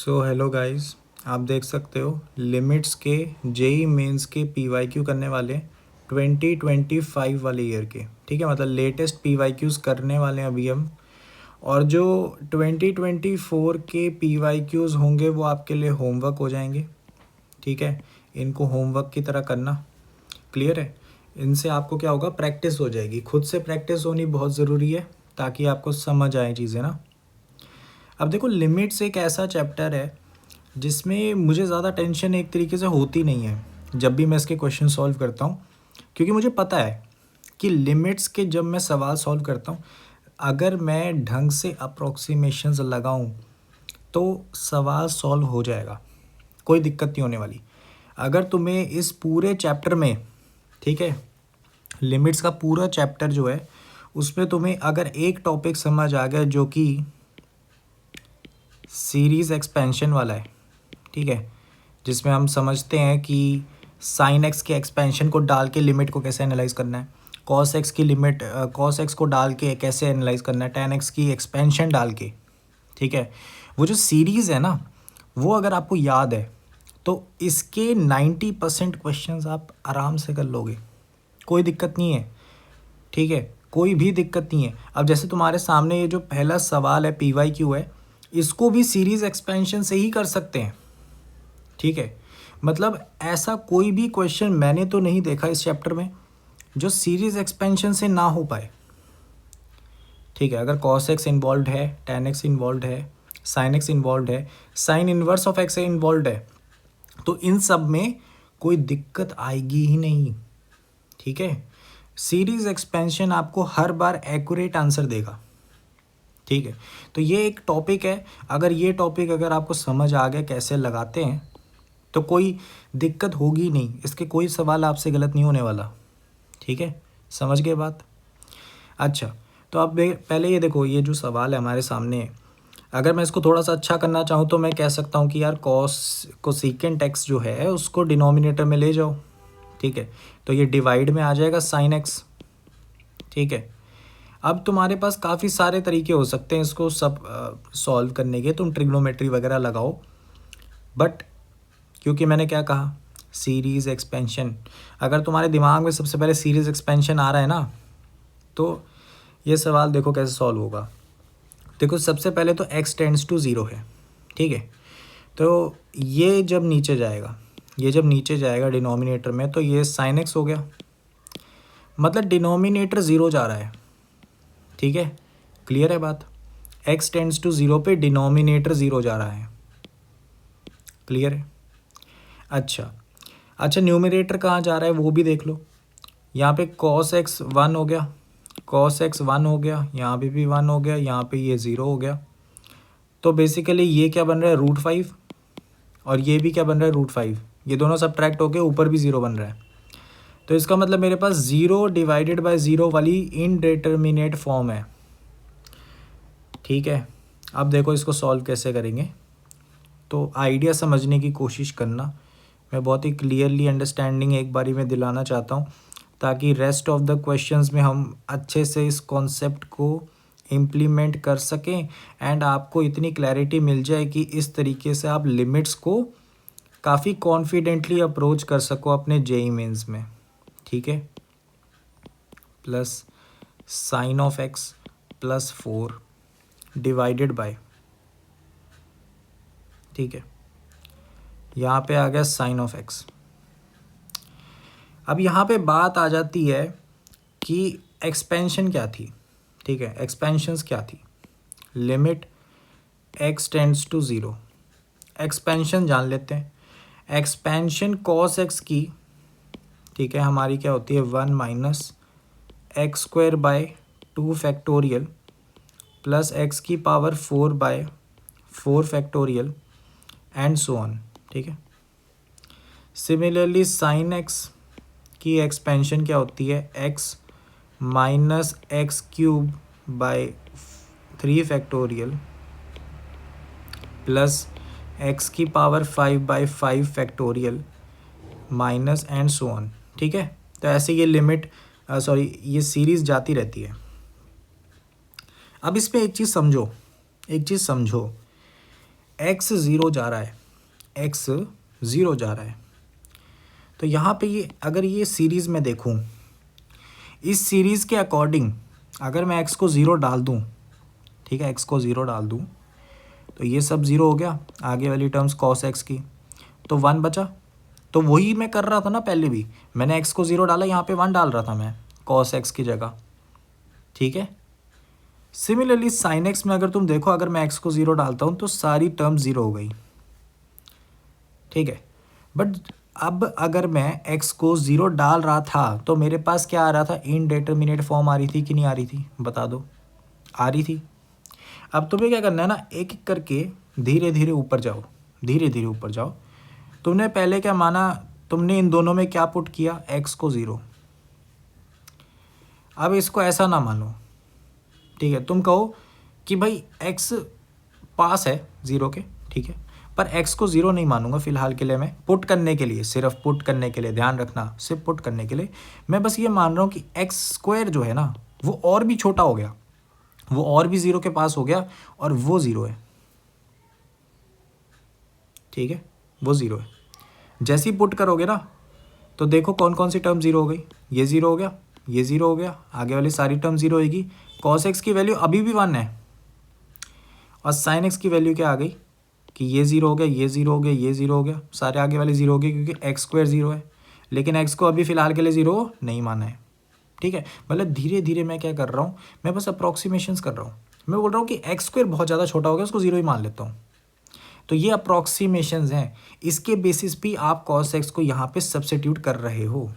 So hello guys, आप देख सकते हो लिमिट्स के जेई मेंस के पीवाईक्यू करने वाले 2025 वाले ईयर के। ठीक है, मतलब लेटेस्ट पीवाईक्यूज़ करने वाले हैं अभी हम। और जो 2024 के पीवाईक्यूज़ होंगे वो आपके लिए होमवर्क हो जाएंगे। ठीक है, इनको होमवर्क की तरह करना। क्लियर है? इनसे आपको क्या होगा, प्रैक्टिस हो जाएगी। खुद से प्रैक्टिस होनी बहुत ज़रूरी है ताकि आपको समझ आए चीज़ें ना। अब देखो, लिमिट्स एक ऐसा चैप्टर है जिसमें मुझे ज़्यादा टेंशन एक तरीके से होती नहीं है जब भी मैं इसके क्वेश्चन सॉल्व करता हूँ, क्योंकि मुझे पता है कि लिमिट्स के जब मैं सवाल सॉल्व करता हूँ, अगर मैं ढंग से अप्रोक्सीमेशंस लगाऊँ तो सवाल सॉल्व हो जाएगा, कोई दिक्कत नहीं होने वाली। अगर तुम्हें इस पूरे चैप्टर में, ठीक है, लिमिट्स का पूरा चैप्टर जो है उसमें तुम्हें अगर एक टॉपिक समझ आ गया जो कि सीरीज़ एक्सपेंशन वाला है, ठीक है, जिसमें हम समझते हैं कि साइन एक्स के एक्सपेंशन को डाल के लिमिट को कैसे एनालाइज करना है, कॉस एक्स की लिमिट कॉस एक्स को डाल के कैसे एनालाइज करना है, टेन एक्स की एक्सपेंशन डाल के। ठीक है, वो जो सीरीज़ है ना, वो अगर आपको याद है तो इसके 90% क्वेश्चंस आप आराम से कर लोगे, कोई दिक्कत नहीं है। ठीक है, कोई भी दिक्कत नहीं है। अब जैसे तुम्हारे सामने ये जो पहला सवाल है पीवाईक्यू है, इसको भी सीरीज़ एक्सपेंशन से ही कर सकते हैं। ठीक है, मतलब ऐसा कोई भी क्वेश्चन मैंने तो नहीं देखा इस चैप्टर में जो सीरीज एक्सपेंशन से ना हो पाए। ठीक है, अगर कॉस एक्स इन्वॉल्व है, टेन एक्स इन्वॉल्व है, साइन एक्स इन्वॉल्व है, sign inverse of x involve है, तो इन सब में कोई दिक्कत आएगी ही नहीं। ठीक है, सीरीज एक्सपेंशन आपको हर बार एक्यूरेट आंसर देगा। ठीक है, तो ये एक टॉपिक है। अगर ये टॉपिक अगर आपको समझ आ गया कैसे लगाते हैं तो कोई दिक्कत होगी नहीं, इसके कोई सवाल आपसे गलत नहीं होने वाला। ठीक है, समझ गए बात? अच्छा, तो अब पहले ये देखो, ये जो सवाल है हमारे सामने है, अगर मैं इसको थोड़ा सा अच्छा करना चाहूँ तो मैं कह सकता हूँ कि यार कॉस को सीकेंट एक्स जो है उसको डिनोमिनेटर में ले जाओ। ठीक है, तो ये डिवाइड में आ जाएगा साइन एक्स। ठीक है, अब तुम्हारे पास काफ़ी सारे तरीके हो सकते हैं इसको सब सॉल्व करने के, तुम ट्रिग्नोमेट्री वगैरह लगाओ, बट क्योंकि मैंने क्या कहा, सीरीज़ एक्सपेंशन, अगर तुम्हारे दिमाग में सबसे पहले सीरीज़ एक्सपेंशन आ रहा है ना, तो ये सवाल देखो कैसे सॉल्व होगा। देखो, सबसे पहले तो x टेंड्स टू ज़ीरो है। ठीक है, तो ये जब नीचे जाएगा, ये जब नीचे जाएगा डिनोमिनेटर में, तो ये साइन एक्स हो गया, मतलब डिनोमिनेटर ज़ीरो जा रहा है। ठीक है, क्लियर है बात? x टेंड्स टू ज़ीरो पे डिनोमिनेटर ज़ीरो जा रहा है। क्लियर है? अच्छा, न्यूमरेटर कहाँ जा रहा है वो भी देख लो। यहाँ पे कॉस एक्स वन हो गया, कॉस एक्स वन हो गया, यहाँ पे भी वन हो गया, यहाँ पे ये ज़ीरो हो गया। तो बेसिकली ये क्या बन रहा है, रूट फाइव, और ये भी क्या बन रहा है, रूट फाइव। ये दोनों सब्ट्रैक्ट होके ऊपर भी ज़ीरो बन रहा है। तो इसका मतलब मेरे पास ज़ीरो डिवाइडेड बाय ज़ीरो वाली इनडिटर्मिनेट फॉर्म है। ठीक है, अब देखो इसको सॉल्व कैसे करेंगे, तो आइडिया समझने की कोशिश करना। मैं बहुत ही क्लियरली अंडरस्टैंडिंग एक बारी में दिलाना चाहता हूँ ताकि रेस्ट ऑफ द क्वेश्चंस में हम अच्छे से इस कॉन्सेप्ट को इम्प्लीमेंट कर सकें एंड आपको इतनी क्लैरिटी मिल जाए कि इस तरीके से आप लिमिट्स को काफ़ी कॉन्फिडेंटली अप्रोच कर सको अपने जेई मेंस में। ठीक है, plus sign of x plus 4 divided by, ठीक है, यहाँ पे आ गया साइन ऑफ एक्स। अब यहाँ पे बात आ जाती है कि एक्सपेंशन क्या थी। ठीक है, एक्सपेंशंस क्या थी, limit x tends to zero. Expansion जान लेते हैं। एक्सपेंशन कॉस एक्स की, ठीक है, हमारी क्या होती है, one minus x square by 2 factorial plus x की power 4 by 4 factorial and so on. ठीक है, सिमिलरली साइन एक्स की एक्सपेंशन क्या होती है, x minus x cube by 3 factorial plus x की power 5 by 5 factorial minus and so on. ठीक है, तो ऐसे ये लिमिट ये सीरीज़ जाती रहती है। अब इसमें एक चीज़ समझो, एक्स ज़ीरो जा रहा है, एक्स ज़ीरो जा रहा है। तो यहाँ पे ये अगर ये सीरीज़ में देखूँ, इस सीरीज़ के अकॉर्डिंग अगर मैं एक्स को ज़ीरो डाल दूँ, ठीक है, एक्स को ज़ीरो डाल दूँ तो ये सब ज़ीरो हो गया, आगे वाली टर्म्स कॉस एक्स की, तो वन बचा। तो वही मैं कर रहा था ना पहले भी, मैंने एक्स को ज़ीरो डाला, यहाँ पे वन डाल रहा था मैं कॉस एक्स की जगह, ठीक है। सिमिलरली साइन एक्स में अगर तुम देखो, अगर मैं एक्स को ज़ीरो डालता हूँ तो सारी टर्म ज़ीरो हो गई, ठीक है। बट अब अगर मैं एक्स को ज़ीरो डाल रहा था तो मेरे पास क्या आ रहा था, इनडेटर्मिनेट फॉर्म आ रही थी कि नहीं आ रही थी, बता दो, आ रही थी। अब तुम्हें क्या करना है ना, एक एक करके धीरे धीरे ऊपर जाओ, धीरे धीरे ऊपर जाओ। तुमने पहले क्या माना, तुमने इन दोनों में क्या पुट किया, एक्स को ज़ीरो। अब इसको ऐसा ना मानो, ठीक है, तुम कहो कि भाई एक्स पास है ज़ीरो के, ठीक है, पर एक्स को ज़ीरो नहीं मानूंगा फ़िलहाल के लिए, मैं पुट करने के लिए, सिर्फ पुट करने के लिए, ध्यान रखना, सिर्फ पुट करने के लिए मैं बस ये मान रहा हूँ कि एक्स स्क्वायर जो है ना वो और भी छोटा हो गया, वो और भी ज़ीरो के पास हो गया और वो ज़ीरो है, ठीक है, वो ज़ीरो है। जैसे ही पुट करोगे ना तो देखो कौन कौन सी टर्म ज़ीरो हो गई, ये ज़ीरो हो गया, ये ज़ीरो हो गया, आगे वाली सारी टर्म ज़ीरो होगी। कॉस एक्स की वैल्यू अभी भी वन है और साइन एक्स की वैल्यू क्या आ गई कि ये ज़ीरो हो गया, ये ज़ीरो हो गया, ये ज़ीरो हो गया, सारे आगे वाले ज़ीरो हो गए क्योंकि एक्स स्क्वायर ज़ीरो है, लेकिन एक्स को अभी फ़िलहाल के लिए ज़ीरो नहीं माना है, ठीक है। मतलब धीरे धीरे मैं क्या कर रहा हूँ, मैं बस अप्रॉक्सीमेशंस कर रहा हूँ। मैं बोल रहा हूँ कि एक्स स्क्वायर बहुत ज़्यादा छोटा हो गया, उसको ज़ीरो ही मान लेता हूँ। तो ये अप्रॉक्सीमेशंस हैं, इसके बेसिस पे आप कॉस एक्स को यहाँ पे सब्स्टिट्यूट कर रहे हो,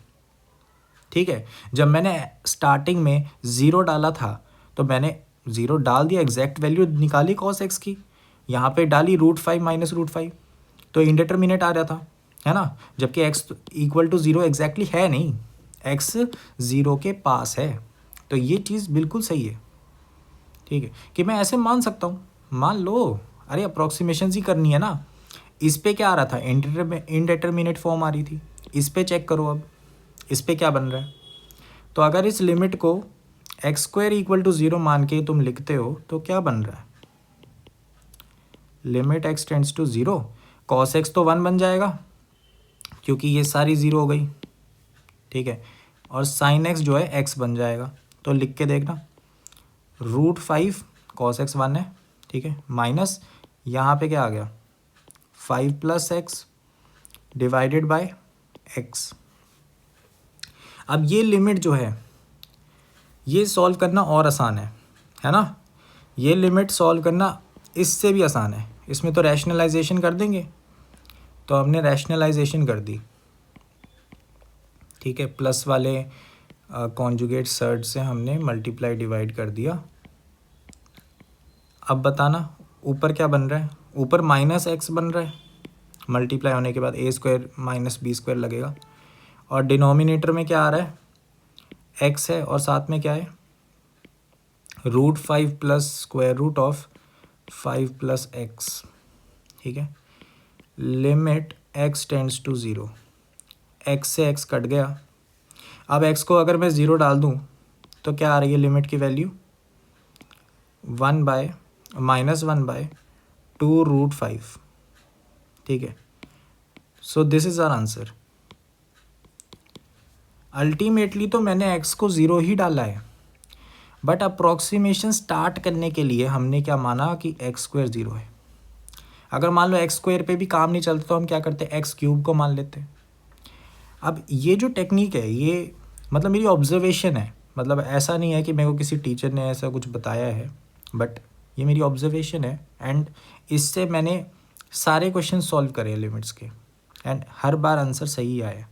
ठीक है। जब मैंने स्टार्टिंग में ज़ीरो डाला था तो मैंने ज़ीरो डाल दिया, एग्जैक्ट वैल्यू निकाली कॉस एक्स की, यहाँ पे डाली √5 माइनस √5, तो इंडिटरमिनेट आ रहा था, है ना, जबकि x equal to zero exactly है नहीं, एक्स ज़ीरो के पास है। तो ये चीज़ बिल्कुल सही है, ठीक है, कि मैं ऐसे मान सकता हूँ, मान लो, अरे अप्रॉक्सीमेशन ही करनी है ना। इस पे क्या आ रहा था, इनडेटरमिनेट फॉर्म आ रही थी, इस पे चेक करो अब, इस पे क्या बन रहा है। तो अगर इस लिमिट को x square equal to zero मान के तुम लिखते हो तो क्या बन रहा है, limit x tends to zero, cos x तो वन बन जाएगा क्योंकि ये सारी ज़ीरो हो गई, ठीक है, और साइन एक्स जो है एक्स बन जाएगा। तो लिख के देखना, √5 कॉस एक्स वन है, ठीक है, माइनस यहाँ पे क्या आ गया, 5 + x डिवाइडेड बाय x। अब ये लिमिट जो है ये सॉल्व करना और आसान है ना, ये लिमिट सॉल्व करना इससे भी आसान है, इसमें तो रैशनलाइजेशन कर देंगे, तो हमने रैशनलाइजेशन कर दी, ठीक है, प्लस वाले कॉन्जुगेट सर्ड से हमने मल्टीप्लाई डिवाइड कर दिया। अब बताना ऊपर क्या बन रहा है, ऊपर माइनस एक्स बन रहा है, मल्टीप्लाई होने के बाद a² माइनस b² लगेगा, और डिनोमिनेटर में क्या आ रहा है, x है और साथ में क्या है, √5 plus square root of 5 + x, ठीक है। Limit x tends to zero, x से x कट गया। अब x को अगर मैं ज़ीरो डाल दूँ तो क्या आ रही है लिमिट की वैल्यू, -1/2√5, ठीक है। So this is our answer. Ultimately तो मैंने x को ज़ीरो ही डाला है, बट अप्रॉक्सीमेशन स्टार्ट करने के लिए हमने क्या माना कि एक्स स्क्वायर ज़ीरो है। अगर मान लो एक्स स्क्वायर पे भी काम नहीं चलता तो हम क्या करते, x³ को मान लेते। अब ये जो टेक्निक है ये मतलब मेरी ऑब्जर्वेशन है, मतलब ऐसा नहीं है कि मेरे को किसी टीचर ने ऐसा कुछ बताया है, बट ये मेरी ऑब्जर्वेशन है, एंड इससे मैंने सारे क्वेश्चन सॉल्व करे हैं लिमिट्स के, एंड हर बार आंसर सही आया,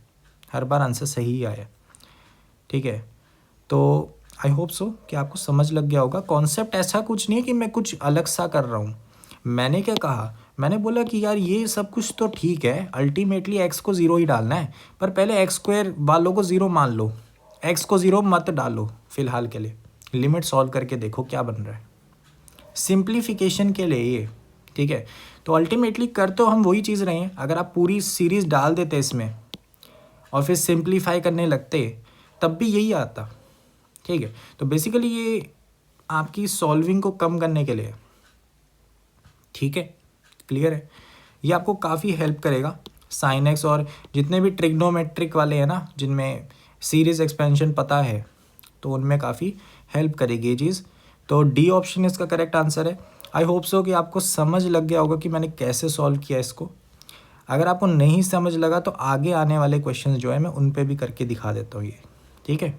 हर बार आंसर सही आया, ठीक है। तो आई होप सो कि आपको समझ लग गया होगा। कॉन्सेप्ट ऐसा कुछ नहीं है कि मैं कुछ अलग सा कर रहा हूँ। मैंने क्या कहा, मैंने बोला कि यार ये सब कुछ तो ठीक है, अल्टीमेटली एक्स को ज़ीरो ही डालना है, पर पहले एक्स स्क्वायर वालों को ज़ीरो मान लो, एक्स को ज़ीरो मत डालो फ़िलहाल के लिए, लिमिट सॉल्व करके देखो क्या बन रहा है, सिंप्लीफिकेशन के लिए ये, ठीक है। तो अल्टीमेटली कर तो हम वही चीज़ रहे हैं। अगर आप पूरी सीरीज़ डाल देते इसमें और फिर सिंप्लीफाई करने लगते तब भी यही आता, ठीक है। तो बेसिकली ये आपकी सॉल्विंग को कम करने के लिए, ठीक है। क्लियर है? ये आपको काफ़ी हेल्प करेगा साइन एक्स, और जितने भी ट्रिग्नोमेट्रिक वाले हैं ना, जिनमें सीरीज़ एक्सपेंशन पता है, तो उनमें काफ़ी हेल्प करेगी ये चीज़। तो डी ऑप्शन इसका करेक्ट आंसर है। आई होप सो कि आपको समझ लग गया होगा कि मैंने कैसे सॉल्व किया इसको। अगर आपको नहीं समझ लगा तो आगे आने वाले क्वेश्चन जो है मैं उन पे भी करके दिखा देता हूँ ये, ठीक है?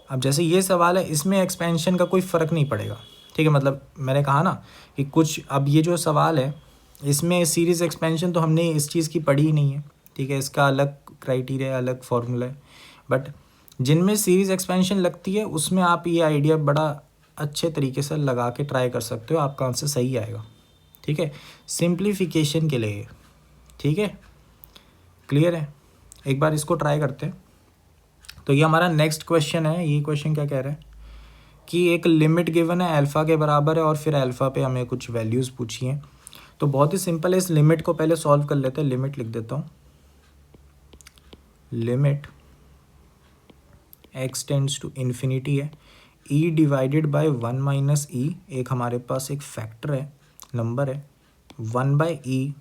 अब जैसे ये सवाल है, इसमें एक्सपेंशन का कोई फ़र्क नहीं पड़ेगा, ठीक है? मतलब मैंने कहा ना कि कुछ, अब ये जो सवाल है इसमें सीरीज़ एक्सपेंशन तो हमने इस चीज़ की पढ़ी ही नहीं है, ठीक है? इसका अलग क्राइटेरिया, अलग फार्मूला है। बट जिनमें सीरीज़ एक्सपेंशन लगती है उसमें आप ये आइडिया बड़ा अच्छे तरीके से लगा के ट्राई कर सकते हो, आपका आंसर सही आएगा, ठीक है? सिंप्लीफिकेशन के लिए, ठीक है? क्लियर है? एक बार इसको ट्राई करते हैं। तो ये हमारा नेक्स्ट क्वेश्चन है। ये क्वेश्चन क्या कह रहा है कि एक लिमिट गिवन है अल्फ़ा के बराबर है और फिर अल्फ़ा पे हमें कुछ वैल्यूज़ पूछी हैं। तो बहुत ही सिंपल है, इस लिमिट को पहले सॉल्व कर लेते हैं। लिमिट लिख देता हूँ, limit x tends to infinity है, e divided by 1 minus e, एक हमारे पास एक फैक्टर है, नंबर है, 1 by e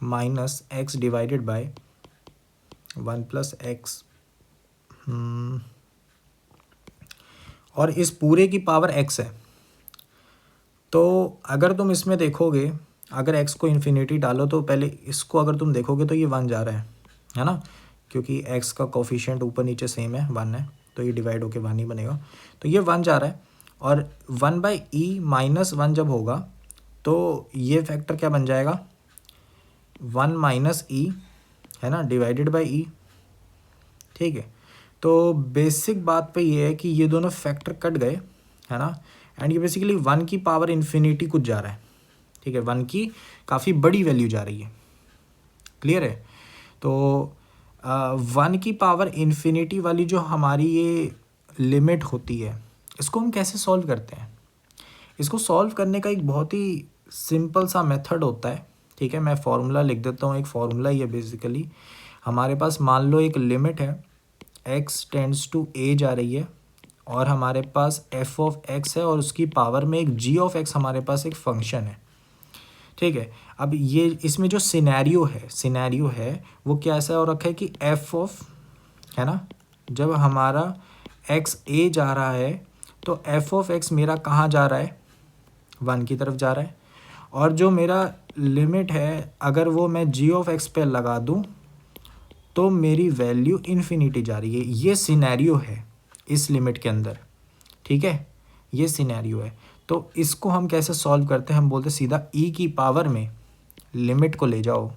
minus x divided by 1 plus x, और इस पूरे की पावर x है। तो अगर तुम इसमें देखोगे, अगर x को इन्फिनिटी डालो तो पहले इसको अगर तुम देखोगे तो ये 1 जा रहा है ना, क्योंकि x का कोफिशिएंट ऊपर नीचे सेम है, 1 है, तो ये डिवाइड होके 1 ही बनेगा। तो ये 1 जा रहा है, और 1 बाई ई माइनस 1 जब होगा तो ये फैक्टर क्या बन जाएगा, 1 माइनस ई, है ना, डिवाइडेड बाई ई, ठीक है? तो बेसिक बात पे ये है कि ये दोनों फैक्टर कट गए, है ना, एंड ये बेसिकली 1 की पावर इन्फिनिटी कुछ जा रहा है, ठीक है? 1 की काफ़ी बड़ी वैल्यू जा रही है, क्लियर है? तो 1 की पावर इन्फिनिटी वाली जो हमारी ये लिमिट होती है, इसको हम कैसे सॉल्व करते हैं? इसको सॉल्व करने का एक बहुत ही सिंपल सा मेथड होता है, ठीक है? मैं फार्मूला लिख देता हूँ। एक फार्मूला ही है बेसिकली। हमारे पास मान लो एक लिमिट है, x टेंड्स टू a जा रही है, और हमारे पास f ऑफ x है, और उसकी पावर में एक g ऑफ x हमारे पास एक फंक्शन है, ठीक है? अब ये इसमें जो सिनेरियो है वो क्या ऐसा हो रखा है कि f ऑफ, है ना, जब हमारा x a जा रहा है तो f ऑफ x मेरा कहाँ जा रहा है, 1 की तरफ जा रहा है, और जो मेरा लिमिट है अगर वो मैं g ऑफ x पे लगा दूँ तो मेरी वैल्यू इन्फिनिटी जा रही है। ये सिनेरियो है इस लिमिट के अंदर, ठीक है? ये सिनेरियो है। तो इसको हम कैसे सॉल्व करते हैं? हम बोलते सीधा e की पावर में लिमिट को ले जाओ,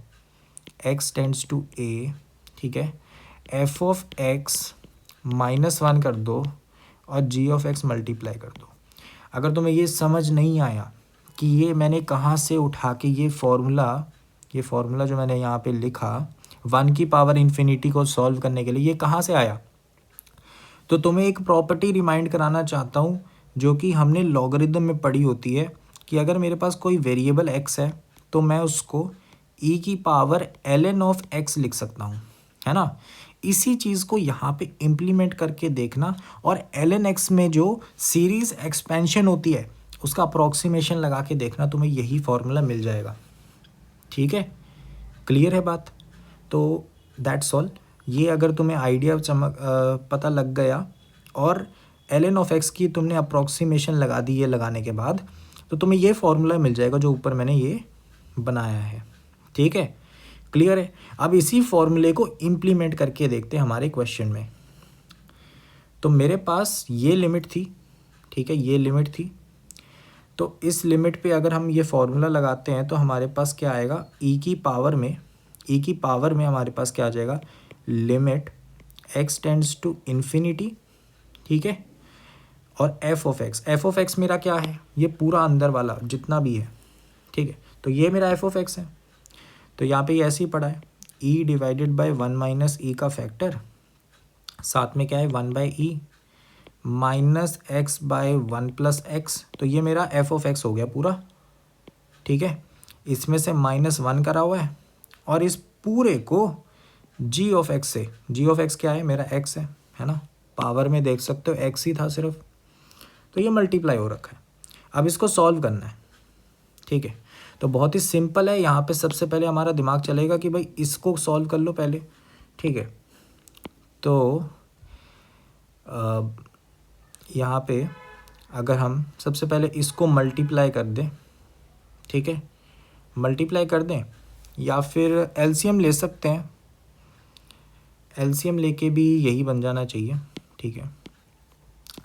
x टेंड्स टू a, ठीक है, f ऑफ x माइनस 1 कर दो और g ऑफ x मल्टीप्लाई कर दो। अगर तुम्हें ये समझ नहीं आया कि ये मैंने कहाँ से उठा के ये फार्मूला जो मैंने यहाँ पे लिखा 1 की पावर इन्फिनिटी को सॉल्व करने के लिए, ये कहाँ से आया, तो तुम्हें एक प्रॉपर्टी रिमाइंड कराना चाहता हूँ जो कि हमने लॉगरिदम में पढ़ी होती है कि अगर मेरे पास कोई वेरिएबल x है तो मैं उसको e की पावर ln ऑफ x लिख सकता हूँ, है ना? इसी चीज़ को यहाँ पे इम्प्लीमेंट करके देखना, और ln x में जो सीरीज़ एक्सपेंशन होती है उसका अप्रॉक्सीमेशन लगा के देखना, तुम्हें यही फॉर्मूला मिल जाएगा, ठीक है? क्लियर है बात? तो दैट्स ऑल। ये अगर तुम्हें आइडिया पता लग गया और ln ऑफ x की तुमने अप्रॉक्सीमेशन लगा दी, ये लगाने के बाद तो तुम्हें ये फॉर्मूला मिल जाएगा जो ऊपर मैंने ये बनाया है, ठीक है? क्लियर है? अब इसी फॉर्मूले को इम्प्लीमेंट करके देखते हैं हमारे क्वेश्चन में। तो मेरे पास ये लिमिट थी, ठीक है, ये लिमिट थी। तो इस लिमिट पे अगर हम ये फॉर्मूला लगाते हैं तो हमारे पास क्या आएगा, e की पावर में हमारे पास क्या आ जाएगा, limit x tends to infinity, ठीक है, और f ऑफ x मेरा क्या है, ये पूरा अंदर वाला जितना भी है, ठीक है? तो ये मेरा f ऑफ x है। तो यहाँ पे ये ऐसे ही पड़ा है, e divided by 1 minus e का फैक्टर, साथ में क्या है 1 by e minus x by 1 plus x, तो ये मेरा f ऑफ x हो गया पूरा, ठीक है? इसमें से -1 करा हुआ है, और इस पूरे को g ऑफ x से, g ऑफ x क्या है, मेरा x है ना, पावर में देख सकते हो x ही था सिर्फ, तो ये मल्टीप्लाई हो रखा है। अब इसको सॉल्व करना है, ठीक है? तो बहुत ही सिंपल है। यहाँ पे सबसे पहले हमारा दिमाग चलेगा कि भाई इसको सॉल्व कर लो पहले, ठीक है। तो यहाँ पे अगर हम सबसे पहले इसको मल्टीप्लाई कर दें, ठीक है, मल्टीप्लाई कर दें या फिर एलसीएम ले सकते हैं, एलसीएम लेके भी यही बन जाना चाहिए, ठीक है।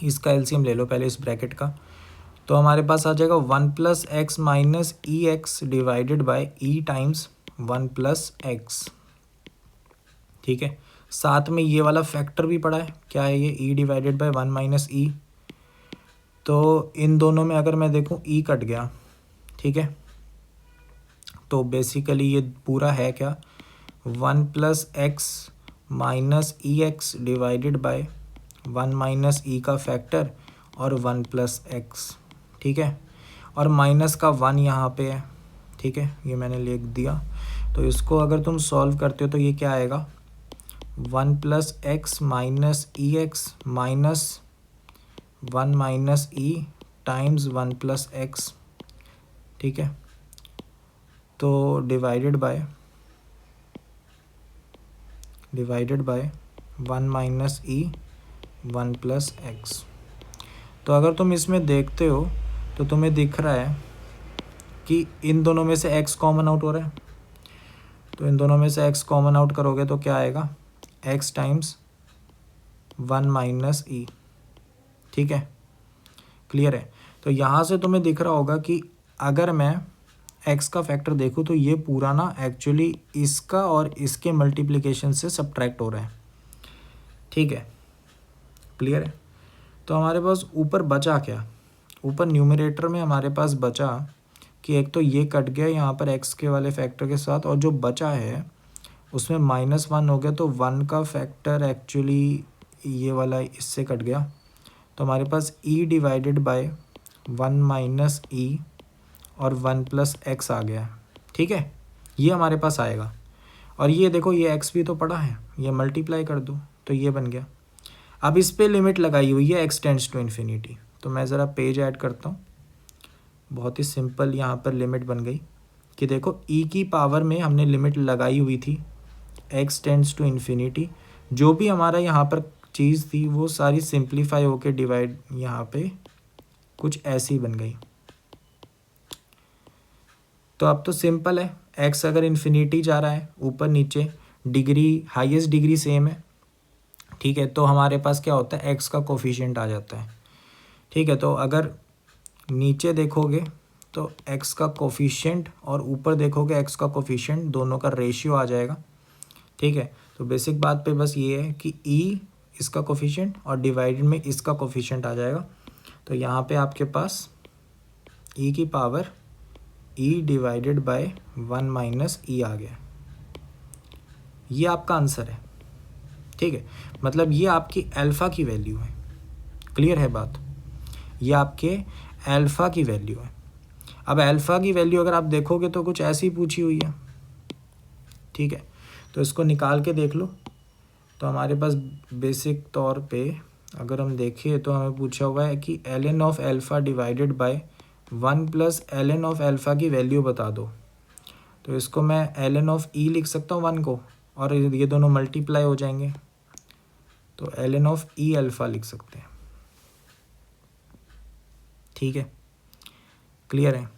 इसका एलसीएम ले लो पहले इस ब्रैकेट का, तो हमारे पास आ जाएगा 1 plus x minus e x divided by E times 1 plus x, ठीक है। साथ में ये वाला फैक्टर भी पड़ा है, क्या है ये, ई डिवाइडेड बाई 1 माइनस ई। तो इन दोनों में अगर मैं देखूँ ई कट गया, ठीक है, तो बेसिकली ये पूरा है क्या, 1 plus x minus e x divided by 1 minus e का फैक्टर और 1 प्लस एक्स, ठीक है। और माइनस का 1 यहाँ पे है, ठीक है, ये मैंने लिख दिया। तो इसको अगर तुम सॉल्व करते हो तो ये क्या आएगा, 1 plus x minus e x minus 1 minus ई टाइम्स 1 प्लस एक्स, ठीक है। तो divided by 1 minus E 1 plus x. तो अगर तुम इसमें देखते हो तो तुम्हें दिख रहा है कि इन दोनों में से x कॉमन आउट हो रहा है, तो इन दोनों में से x कॉमन आउट करोगे तो क्या आएगा, x टाइम्स 1 माइनस ई, ठीक है, क्लियर है। तो यहाँ से तुम्हें दिख रहा होगा कि अगर मैं x का फैक्टर देखूँ तो ये पूरा ना एक्चुअली इसका और इसके मल्टीप्लिकेशन से सब्ट्रैक्ट हो रहा है, ठीक है, क्लियर है। तो हमारे पास ऊपर बचा क्या, ऊपर न्यूमरेटर में हमारे पास बचा कि एक तो ये कट गया यहाँ पर x के वाले फैक्टर के साथ, और जो बचा है उसमें -1 हो गया, तो 1 का फैक्टर एक्चुअली ये वाला इससे कट गया। तो हमारे पास e डिवाइडेड बाय 1 माइनस ई और 1 प्लस एक्स आ गया, ठीक है, ये हमारे पास आएगा। और ये देखो ये x भी तो पड़ा है, ये मल्टीप्लाई कर दो तो ये बन गया। अब इस पे लिमिट लगाई हुई है x टेंड्स टू इन्फिनिटी, तो मैं ज़रा पेज ऐड करता हूँ। बहुत ही सिंपल यहाँ पर लिमिट बन गई कि देखो e की पावर में हमने लिमिट लगाई हुई थी x टेंड्स टू इन्फिनिटी, जो भी हमारा यहाँ पर चीज़ थी वो सारी सिंप्लीफाई होके डिवाइड यहाँ पे कुछ ऐसी बन गई। तो अब तो सिंपल है, x अगर इन्फिनिटी जा रहा है ऊपर नीचे, डिग्री हाईएस्ट डिग्री सेम है, ठीक है, तो हमारे पास क्या होता है, x का कोफिशिएंट आ जाता है, ठीक है। तो अगर नीचे देखोगे तो x का कोफिशिएंट और ऊपर देखोगे x का कोफिशिएंट, दोनों का रेशियो आ जाएगा, ठीक है। तो बेसिक बात पे बस ये है कि e इसका कोफिशिएंट और डिवाइडेड में इसका कोफिशिएंट आ जाएगा। तो यहाँ पे आपके पास e की power e divided by 1 minus e आ गया, ये आपका आंसर है, ठीक है। मतलब ये आपकी अल्फ़ा की वैल्यू है, क्लियर है बात, ये आपके अल्फ़ा की वैल्यू है। अब अल्फ़ा की वैल्यू अगर आप देखोगे तो कुछ ऐसी पूछी हुई है, ठीक है, तो इसको निकाल के देख लो। तो हमारे पास बेसिक तौर पे अगर हम देखें तो हमें पूछा हुआ है कि ln of alpha divided by 1 plus ln of alpha की वैल्यू बता दो। तो इसको मैं ln ऑफ ई लिख सकता हूँ 1 को, और ये दोनों मल्टीप्लाई हो जाएंगे, तो ln ऑफ ई अल्फ़ा लिख सकते हैं, ठीक है, क्लियर है।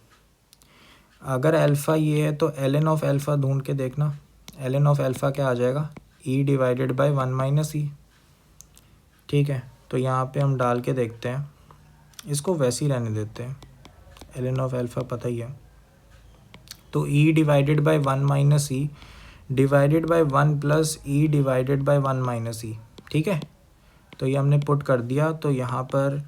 अगर अल्फ़ा ये है तो ln ऑफ अल्फ़ा ढूंढ के देखना, ln ऑफ अल्फ़ा क्या आ जाएगा, e divided by 1 minus e, ठीक है। तो यहाँ पे हम डाल के देखते हैं, इसको वैसे ही रहने देते हैं, ln ऑफ अल्फ़ा पता ही है। तो e divided by 1 minus e divided by 1 plus e divided by 1 minus e, ठीक है। तो ये हमने पुट कर दिया, तो यहाँ पर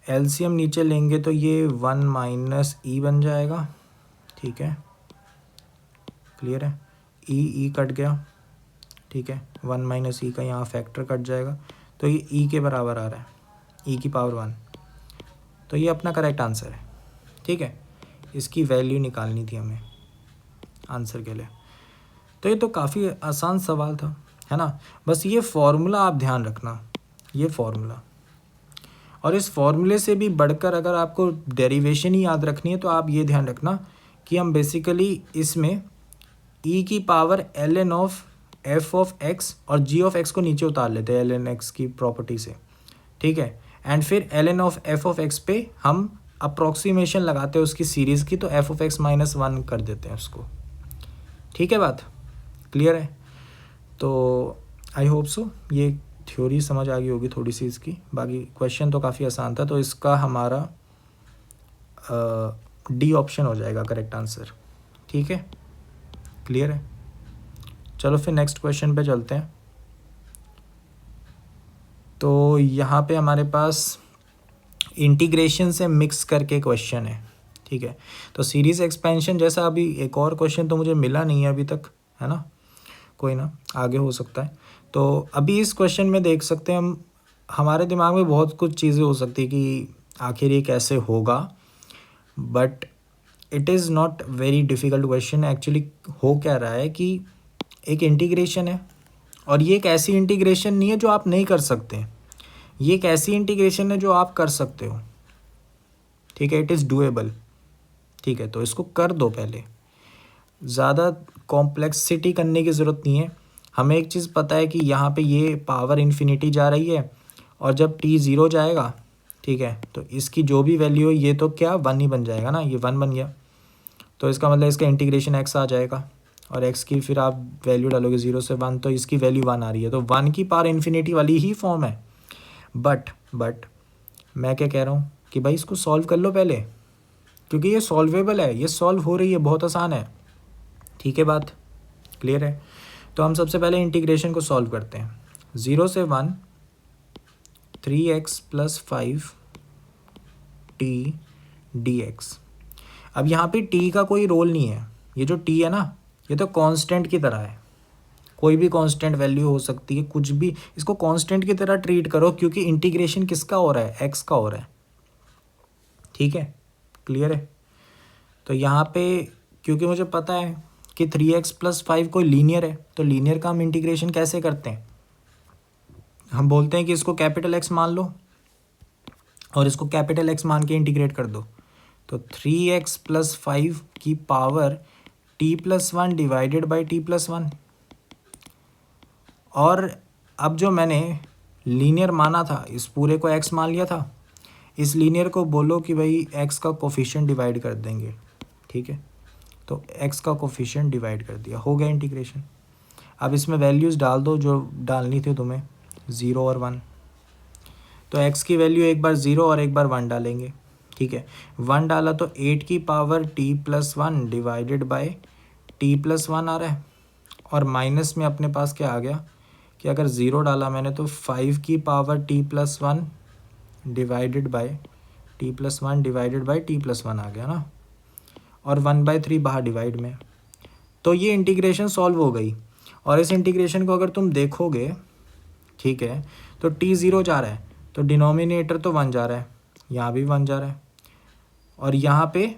एलसीएम नीचे लेंगे तो ये 1 माइनस ई बन जाएगा, ठीक है, क्लियर है। ई कट गया, ठीक है, 1 माइनस ई का यहाँ फैक्टर कट जाएगा, तो ये ई के बराबर आ रहा है, ई की पावर 1। तो ये अपना करेक्ट आंसर है, ठीक है। इसकी वैल्यू निकालनी थी हमें आंसर के लिए। तो ये तो काफ़ी आसान सवाल था, है ना। बस ये फॉर्मूला आप ध्यान रखना, ये फॉर्मूला, और इस फॉर्मूले से भी बढ़कर अगर आपको डेरिवेशन ही याद रखनी है तो आप ये ध्यान रखना कि हम बेसिकली इसमें e की power ln of f of x और g ऑफ x को नीचे उतार लेते हैं ln x की प्रॉपर्टी से, ठीक है। एंड फिर ln of f of x पे हम अप्रॉक्सीमेशन लगाते हैं उसकी सीरीज़ की, तो f ऑफ x माइनस 1 कर देते हैं उसको, ठीक है। बात क्लियर है? तो आई होप सो ये थ्योरी समझ आ गई होगी थोड़ी सी इसकी। बाकी क्वेश्चन तो काफ़ी आसान था, तो इसका हमारा डी ऑप्शन हो जाएगा करेक्ट आंसर, ठीक है। क्लियर है? चलो फिर नेक्स्ट क्वेश्चन पे चलते हैं। तो यहाँ पे हमारे पास इंटीग्रेशन से मिक्स करके क्वेश्चन है, ठीक है। तो सीरीज़ एक्सपेंशन जैसा अभी एक और क्वेश्चन तो मुझे मिला नहीं है अभी तक, है ना, कोई ना आगे हो सकता है। तो अभी इस क्वेश्चन में देख सकते हैं हम, हमारे दिमाग में बहुत कुछ चीज़ें हो सकती है कि आखिर ये कैसे होगा, but it is not very difficult question. Actually हो क्या रहा है कि एक इंटीग्रेशन है, और ये एक ऐसी इंटीग्रेशन नहीं है जो आप नहीं कर सकते, ये एक ऐसी इंटीग्रेशन है जो आप कर सकते हो, ठीक है। इट इज़ डूएबल, ठीक है। तो इसको कर दो पहले, ज़्यादा कॉम्प्लेक्सिटी करने की ज़रूरत नहीं है। हमें एक चीज़ पता है कि यहाँ पे ये पावर इन्फिनिटी जा रही है, और जब t 0 जाएगा, ठीक है, तो इसकी जो भी वैल्यू है ये तो क्या 1 ही बन जाएगा ना, ये 1 बन गया। तो इसका मतलब इसका इंटीग्रेशन x आ जाएगा, और x की फिर आप वैल्यू डालोगे 0 से 1, तो इसकी वैल्यू 1 आ रही है, तो 1 की पावर इन्फिनिटी वाली ही फॉर्म है। बट मैं क्या कह रहा हूँ कि भाई इसको सॉल्व कर लो पहले, क्योंकि ये सॉल्वेबल है, ये सॉल्व हो रही है, बहुत आसान है, ठीक है। बात क्लियर है? तो हम सबसे पहले इंटीग्रेशन को सॉल्व करते हैं। 0 से 1 3x + 5t dx। अब यहाँ पे t का कोई रोल नहीं है, ये जो t है ना, ये तो कांस्टेंट की तरह है, कोई भी कांस्टेंट वैल्यू हो सकती है, कुछ भी, इसको कांस्टेंट की तरह ट्रीट करो, क्योंकि इंटीग्रेशन किसका हो रहा है, x का हो रहा है, ठीक है। क्लियर है? तो यहाँ पे क्योंकि मुझे पता है कि 3x + 5 कोई लीनियर है, तो लीनियर का हम इंटीग्रेशन कैसे करते हैं, हम बोलते हैं कि इसको कैपिटल X मान लो और इसको कैपिटल X मान के इंटीग्रेट कर दो। तो 3x + 5 की power t+1 divided by t+1। और अब जो मैंने लीनियर माना था, इस पूरे को x मान लिया था, इस लीनियर को बोलो कि भाई x का कोफिशिएंट डिवाइड कर देंगे, ठीक है। तो x का कोफिशिएंट डिवाइड कर दिया, हो गया इंटीग्रेशन। अब इसमें वैल्यूज़ डाल दो जो डालनी थी तुम्हें, 0 और 1। तो x की वैल्यू एक बार 0 और एक बार 1 डालेंगे, ठीक है। 1 डाला तो 8 की power t+1 divided by t+1 आ रहा है, और माइनस में अपने पास क्या आ गया कि अगर 0 डाला मैंने तो 5 की power t+1 divided by t+1 divided by t+1 आ गया ना, और 1/3 बाहर डिवाइड में। तो ये इंटीग्रेशन सॉल्व हो गई, और इस इंटीग्रेशन को अगर तुम देखोगे, ठीक है, तो t 0 जा रहा है, तो डिनोमिनेटर तो 1 जा रहा है, यहाँ भी 1 जा रहा है, और यहाँ पे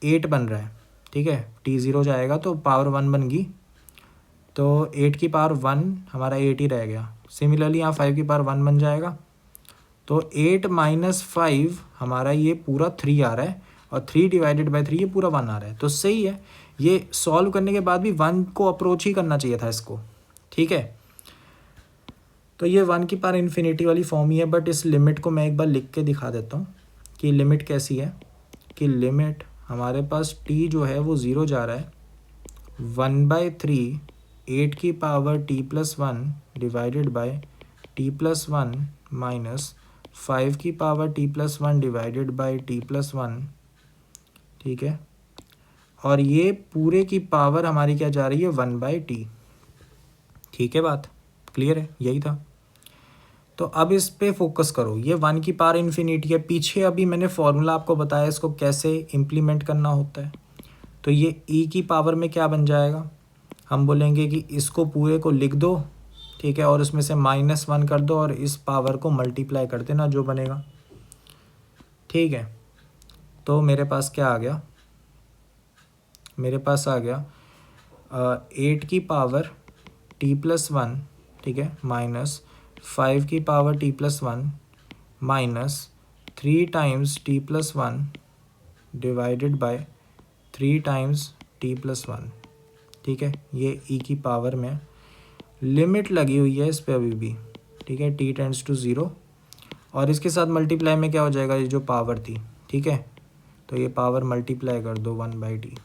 8 बन रहा है, ठीक है। t 0 जाएगा तो पावर 1 बन गई, तो 8 की पावर 1 हमारा 8 ही रह गया। सिमिलरली यहाँ 5 की पावर 1 बन जाएगा, तो 8 - 5 हमारा ये पूरा 3 आ रहा है, और 3 डिवाइडेड बाई 3 ये पूरा 1 आ रहा है। तो सही है, ये सॉल्व करने के बाद भी 1 को अप्रोच ही करना चाहिए था इसको, ठीक है। तो ये 1 की पावर इन्फिनिटी वाली फॉर्म ही है, बट इस लिमिट को मैं एक बार लिख के दिखा देता हूँ कि लिमिट कैसी है। कि लिमिट हमारे पास t जो है वो 0 जा रहा है, 1/3 8 की power t+1 divided by t+1 minus 5 की power t+1 divided by t+1, ठीक है। और ये पूरे की पावर हमारी क्या जा रही है, 1/t, ठीक है। बात क्लियर है? यही था। तो अब इस पे फोकस करो, ये 1 की पावर इन्फिनिटी है, पीछे अभी मैंने फॉर्मूला आपको बताया इसको कैसे इम्प्लीमेंट करना होता है। तो ये e की पावर में क्या बन जाएगा, हम बोलेंगे कि इसको पूरे को लिख दो, ठीक है, और इसमें से -1 कर दो और इस पावर को मल्टीप्लाई कर देना, जो बनेगा, ठीक है। तो मेरे पास क्या आ गया, मेरे पास आ गया 8 की पावर t+1, ठीक है, माइनस 5 की power t+1 minus 3 times t+1 divided by 3 times t+1, ठीक है। ये e की पावर में लिमिट लगी हुई है इस पर अभी भी, ठीक है, t टेंड्स टू 0, और इसके साथ मल्टीप्लाई में क्या हो जाएगा, ये जो पावर थी, ठीक है, तो ये पावर मल्टीप्लाई कर दो 1/t,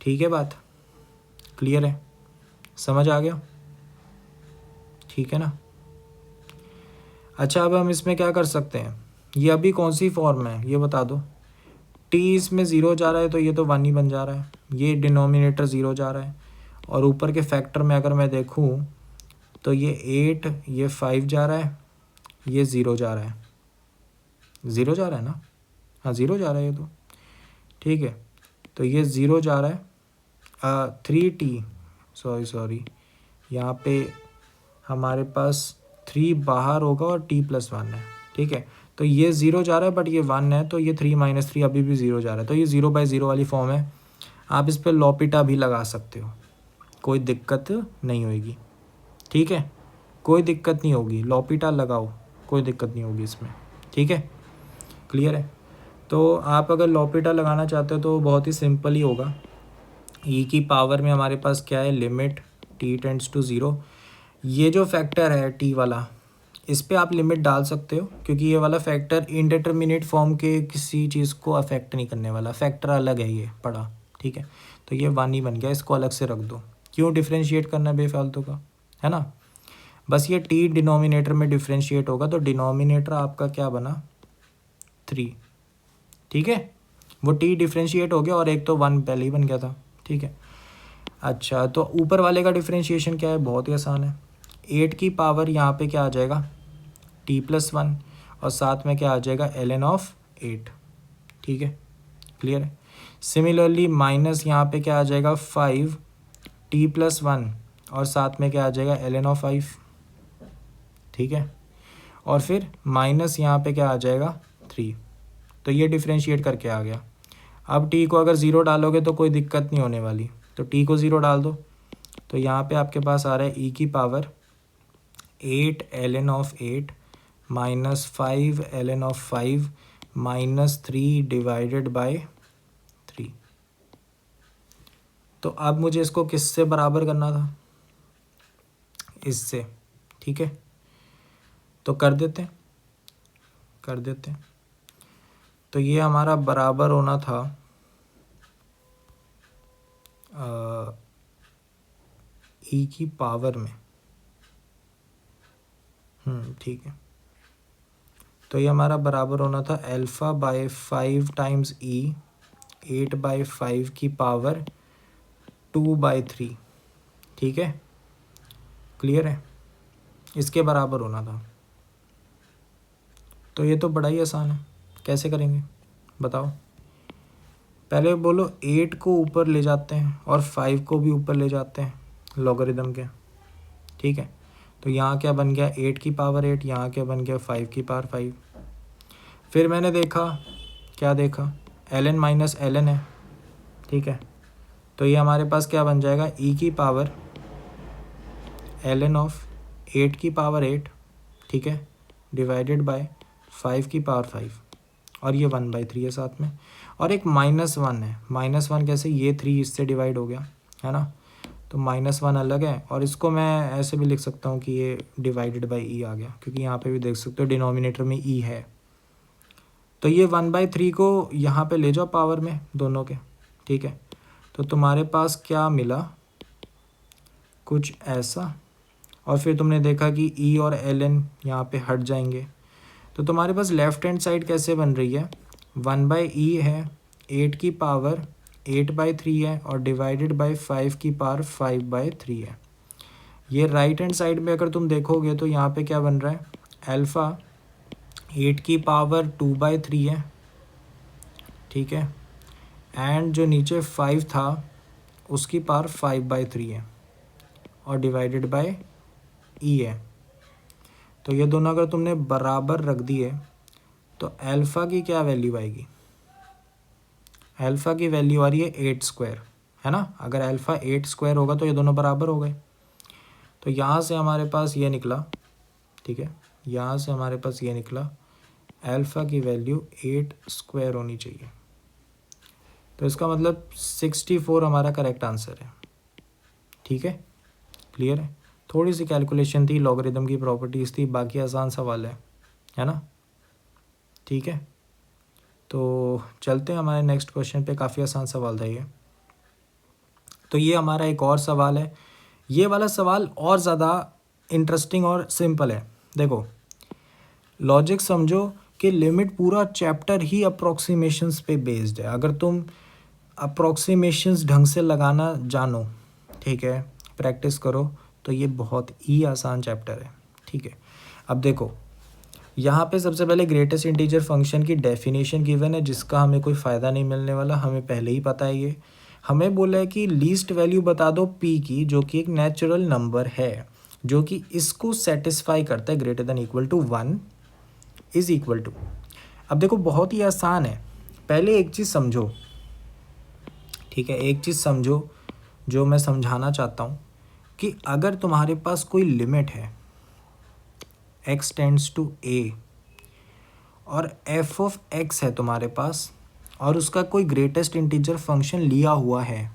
ठीक है। बात क्लियर है, समझ आ गया, ठीक है ना। अच्छा, अब हम इसमें क्या कर सकते हैं, ये अभी कौन सी फॉर्म है ये बता दो। t इसमें 0 जा रहा है तो ये तो 1 ही बन जा रहा है, ये डिनोमिनेटर 0 जा रहा है, और ऊपर के फैक्टर में अगर मैं देखूँ तो ये 8, ये 5 जा रहा है, ये 0 जा रहा है, 0 जा रहा है ना, हाँ 0 जा रहा है ये तो, ठीक है। तो ये 0 जा रहा है, 3t, सॉरी यहाँ पे हमारे पास 3 बाहर होगा और t+1 है, ठीक है। तो ये 0 जा रहा है बट ये 1 है, तो ये 3 - 3 अभी भी 0 जा रहा है, तो ये 0/0 वाली फॉर्म है। आप इस पर लॉपिटा भी लगा सकते हो, कोई दिक्कत नहीं होगी, ठीक है, कोई दिक्कत नहीं होगी, लॉपिटा लगाओ, कोई दिक्कत नहीं होगी इसमें, ठीक है, क्लियर है। तो आप अगर लॉपिटा लगाना चाहते हो तो बहुत ही सिंपल ही होगा। ई की पावर में हमारे पास क्या है, लिमिट t टेंड्स टू 0, ये जो फैक्टर है t वाला, इस पे आप लिमिट डाल सकते हो, क्योंकि ये वाला फैक्टर इंडेटर्मिनेट फॉर्म के किसी चीज़ को अफेक्ट नहीं करने वाला, फैक्टर अलग है ये पड़ा, ठीक है। तो ये 1 ही बन गया, इसको अलग से रख दो, क्यों डिफ्रेंशिएट करना है बेफालतू का, है ना। बस ये t डिनोमिनेटर में डिफ्रेंशिएट होगा, तो डिनोमिनेटर आपका क्या बना, 3, ठीक है। वो t डिफ्रेंशिएट हो गया और एक तो 1 पहले ही बन गया था, ठीक है। अच्छा, तो ऊपर वाले का डिफ्रेंशिएशन क्या है, बहुत ही आसान है। 8 की पावर यहाँ पे क्या आ जाएगा, t+1, और साथ में क्या आ जाएगा, ln(8), ठीक है, क्लियर है। सिमिलरली माइनस यहाँ पे क्या आ जाएगा, 5t+1, और साथ में क्या आ जाएगा, ln(5), ठीक है। और फिर माइनस यहाँ पे क्या आ जाएगा, 3, तो ये डिफ्रेंशिएट करके आ गया। अब t को अगर 0 डालोगे तो कोई दिक्कत नहीं होने वाली, तो t को 0 डाल दो, तो यहाँ पे आपके पास आ रहा है e की power 8 ln(8) minus 5 ln(5) minus 3 divided by 3। तो अब मुझे इसको किससे बराबर करना था, इससे, ठीक है। तो कर देते हैं, तो ये हमारा बराबर होना था ई की पावर में, ठीक है। तो ये हमारा बराबर होना था α/5 टाइम्स ई, 8/5 की पावर 2/3, ठीक है, क्लियर है, इसके बराबर होना था। तो ये तो बड़ा ही आसान है, कैसे करेंगे बताओ। पहले बोलो 8 को ऊपर ले जाते हैं और 5 को भी ऊपर ले जाते हैं लॉगरिदम के, ठीक है। तो यहाँ क्या बन गया, 8 की पावर 8, यहाँ क्या बन गया, 5 की पावर 5। फिर मैंने देखा, क्या देखा, ln माइनस ln है, ठीक है। तो ये हमारे पास क्या बन जाएगा, e की पावर ln(8) की पावर 8, ठीक है, डिवाइडेड बाय 5 की पावर 5, और ये 1/3 है साथ में, और एक -1 है। -1 कैसे, ये 3 इससे डिवाइड हो गया, है ना, तो -1 अलग है, और इसको मैं ऐसे भी लिख सकता हूँ कि ये डिवाइडेड बाय ई आ गया, क्योंकि यहाँ पे भी देख सकते हो डिनोमिनेटर में ई है। तो ये 1/3 को यहाँ पे ले जाओ पावर में दोनों के, ठीक है। तो तुम्हारे पास क्या मिला, कुछ ऐसा, और फिर तुमने देखा कि ई और ln यहाँ पे हट जाएंगे, तो तुम्हारे पास लेफ्ट हैंड साइड कैसे बन रही है, 1/e है, 8 की पावर 8/3 है, और डिवाइडेड बाय 5 की पावर 5/3 है। ये राइट हैंड साइड में अगर तुम देखोगे तो यहाँ पे क्या बन रहा है, अल्फ़ा 8 की पावर 2/3 है, ठीक है, एंड जो नीचे 5 था उसकी पावर 5/3 है, और डिवाइडेड बाय ई है। तो ये दोनों अगर तुमने बराबर रख दिए तो अल्फ़ा की क्या वैल्यू आएगी, अल्फ़ा की वैल्यू आ रही है 8², है ना। अगर अल्फ़ा 8² होगा तो ये दोनों बराबर हो गए। तो यहाँ से हमारे पास ये निकला, ठीक है, यहाँ से हमारे पास ये निकला अल्फ़ा की वैल्यू 8² होनी चाहिए। तो इसका मतलब 64 हमारा करेक्ट आंसर है। ठीक है, क्लियर है। थोड़ी सी कैलकुलेशन थी, लॉगरिदम की प्रॉपर्टीज़ थी, बाकी आसान सवाल है ना। ठीक है, तो चलते हैं हमारे नेक्स्ट क्वेश्चन पे। काफ़ी आसान सवाल था ये। तो ये हमारा एक और सवाल है। ये वाला सवाल और ज़्यादा इंटरेस्टिंग और सिंपल है। देखो, लॉजिक समझो कि लिमिट पूरा चैप्टर ही अप्रोक्सीमेशंस पे बेस्ड है। अगर तुम अप्रोक्सीमेशंस ढंग से लगाना जानो, ठीक है, प्रैक्टिस करो, तो ये बहुत ही आसान चैप्टर है। ठीक है, अब देखो, यहाँ पे सबसे पहले ग्रेटेस्ट इंटीजर फंक्शन की डेफिनेशन गिवन है, जिसका हमें कोई फ़ायदा नहीं मिलने वाला, हमें पहले ही पता है ये। हमें बोला है कि लीस्ट वैल्यू बता दो पी की, जो कि एक नेचुरल नंबर है, जो कि इसको सेटिस्फाई करता है, greater than equal to 1 is equal to. अब देखो, बहुत ही आसान है। पहले एक चीज़ समझो, ठीक है, एक चीज़ समझो जो मैं समझाना चाहता हूँ, कि अगर तुम्हारे पास कोई लिमिट है x टेंड्स टू a और f ऑफ x है तुम्हारे पास, और उसका कोई ग्रेटेस्ट इंटीजर फंक्शन लिया हुआ है,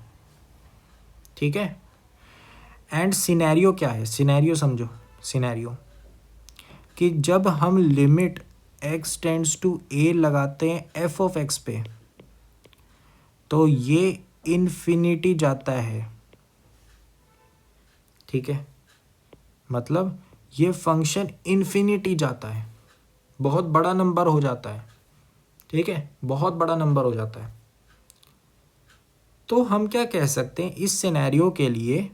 ठीक है, एंड सिनेरियो क्या है, सिनेरियो समझो, सिनेरियो कि जब हम limit x tends to a लगाते हैं f ऑफ x पे, तो ये इन्फिनिटी जाता है। ठीक है, मतलब ये फंक्शन इन्फिनिटी जाता है, बहुत बड़ा नंबर हो जाता है। ठीक है, बहुत बड़ा नंबर हो जाता है। तो हम क्या कह सकते हैं, इस सिनेरियो के लिए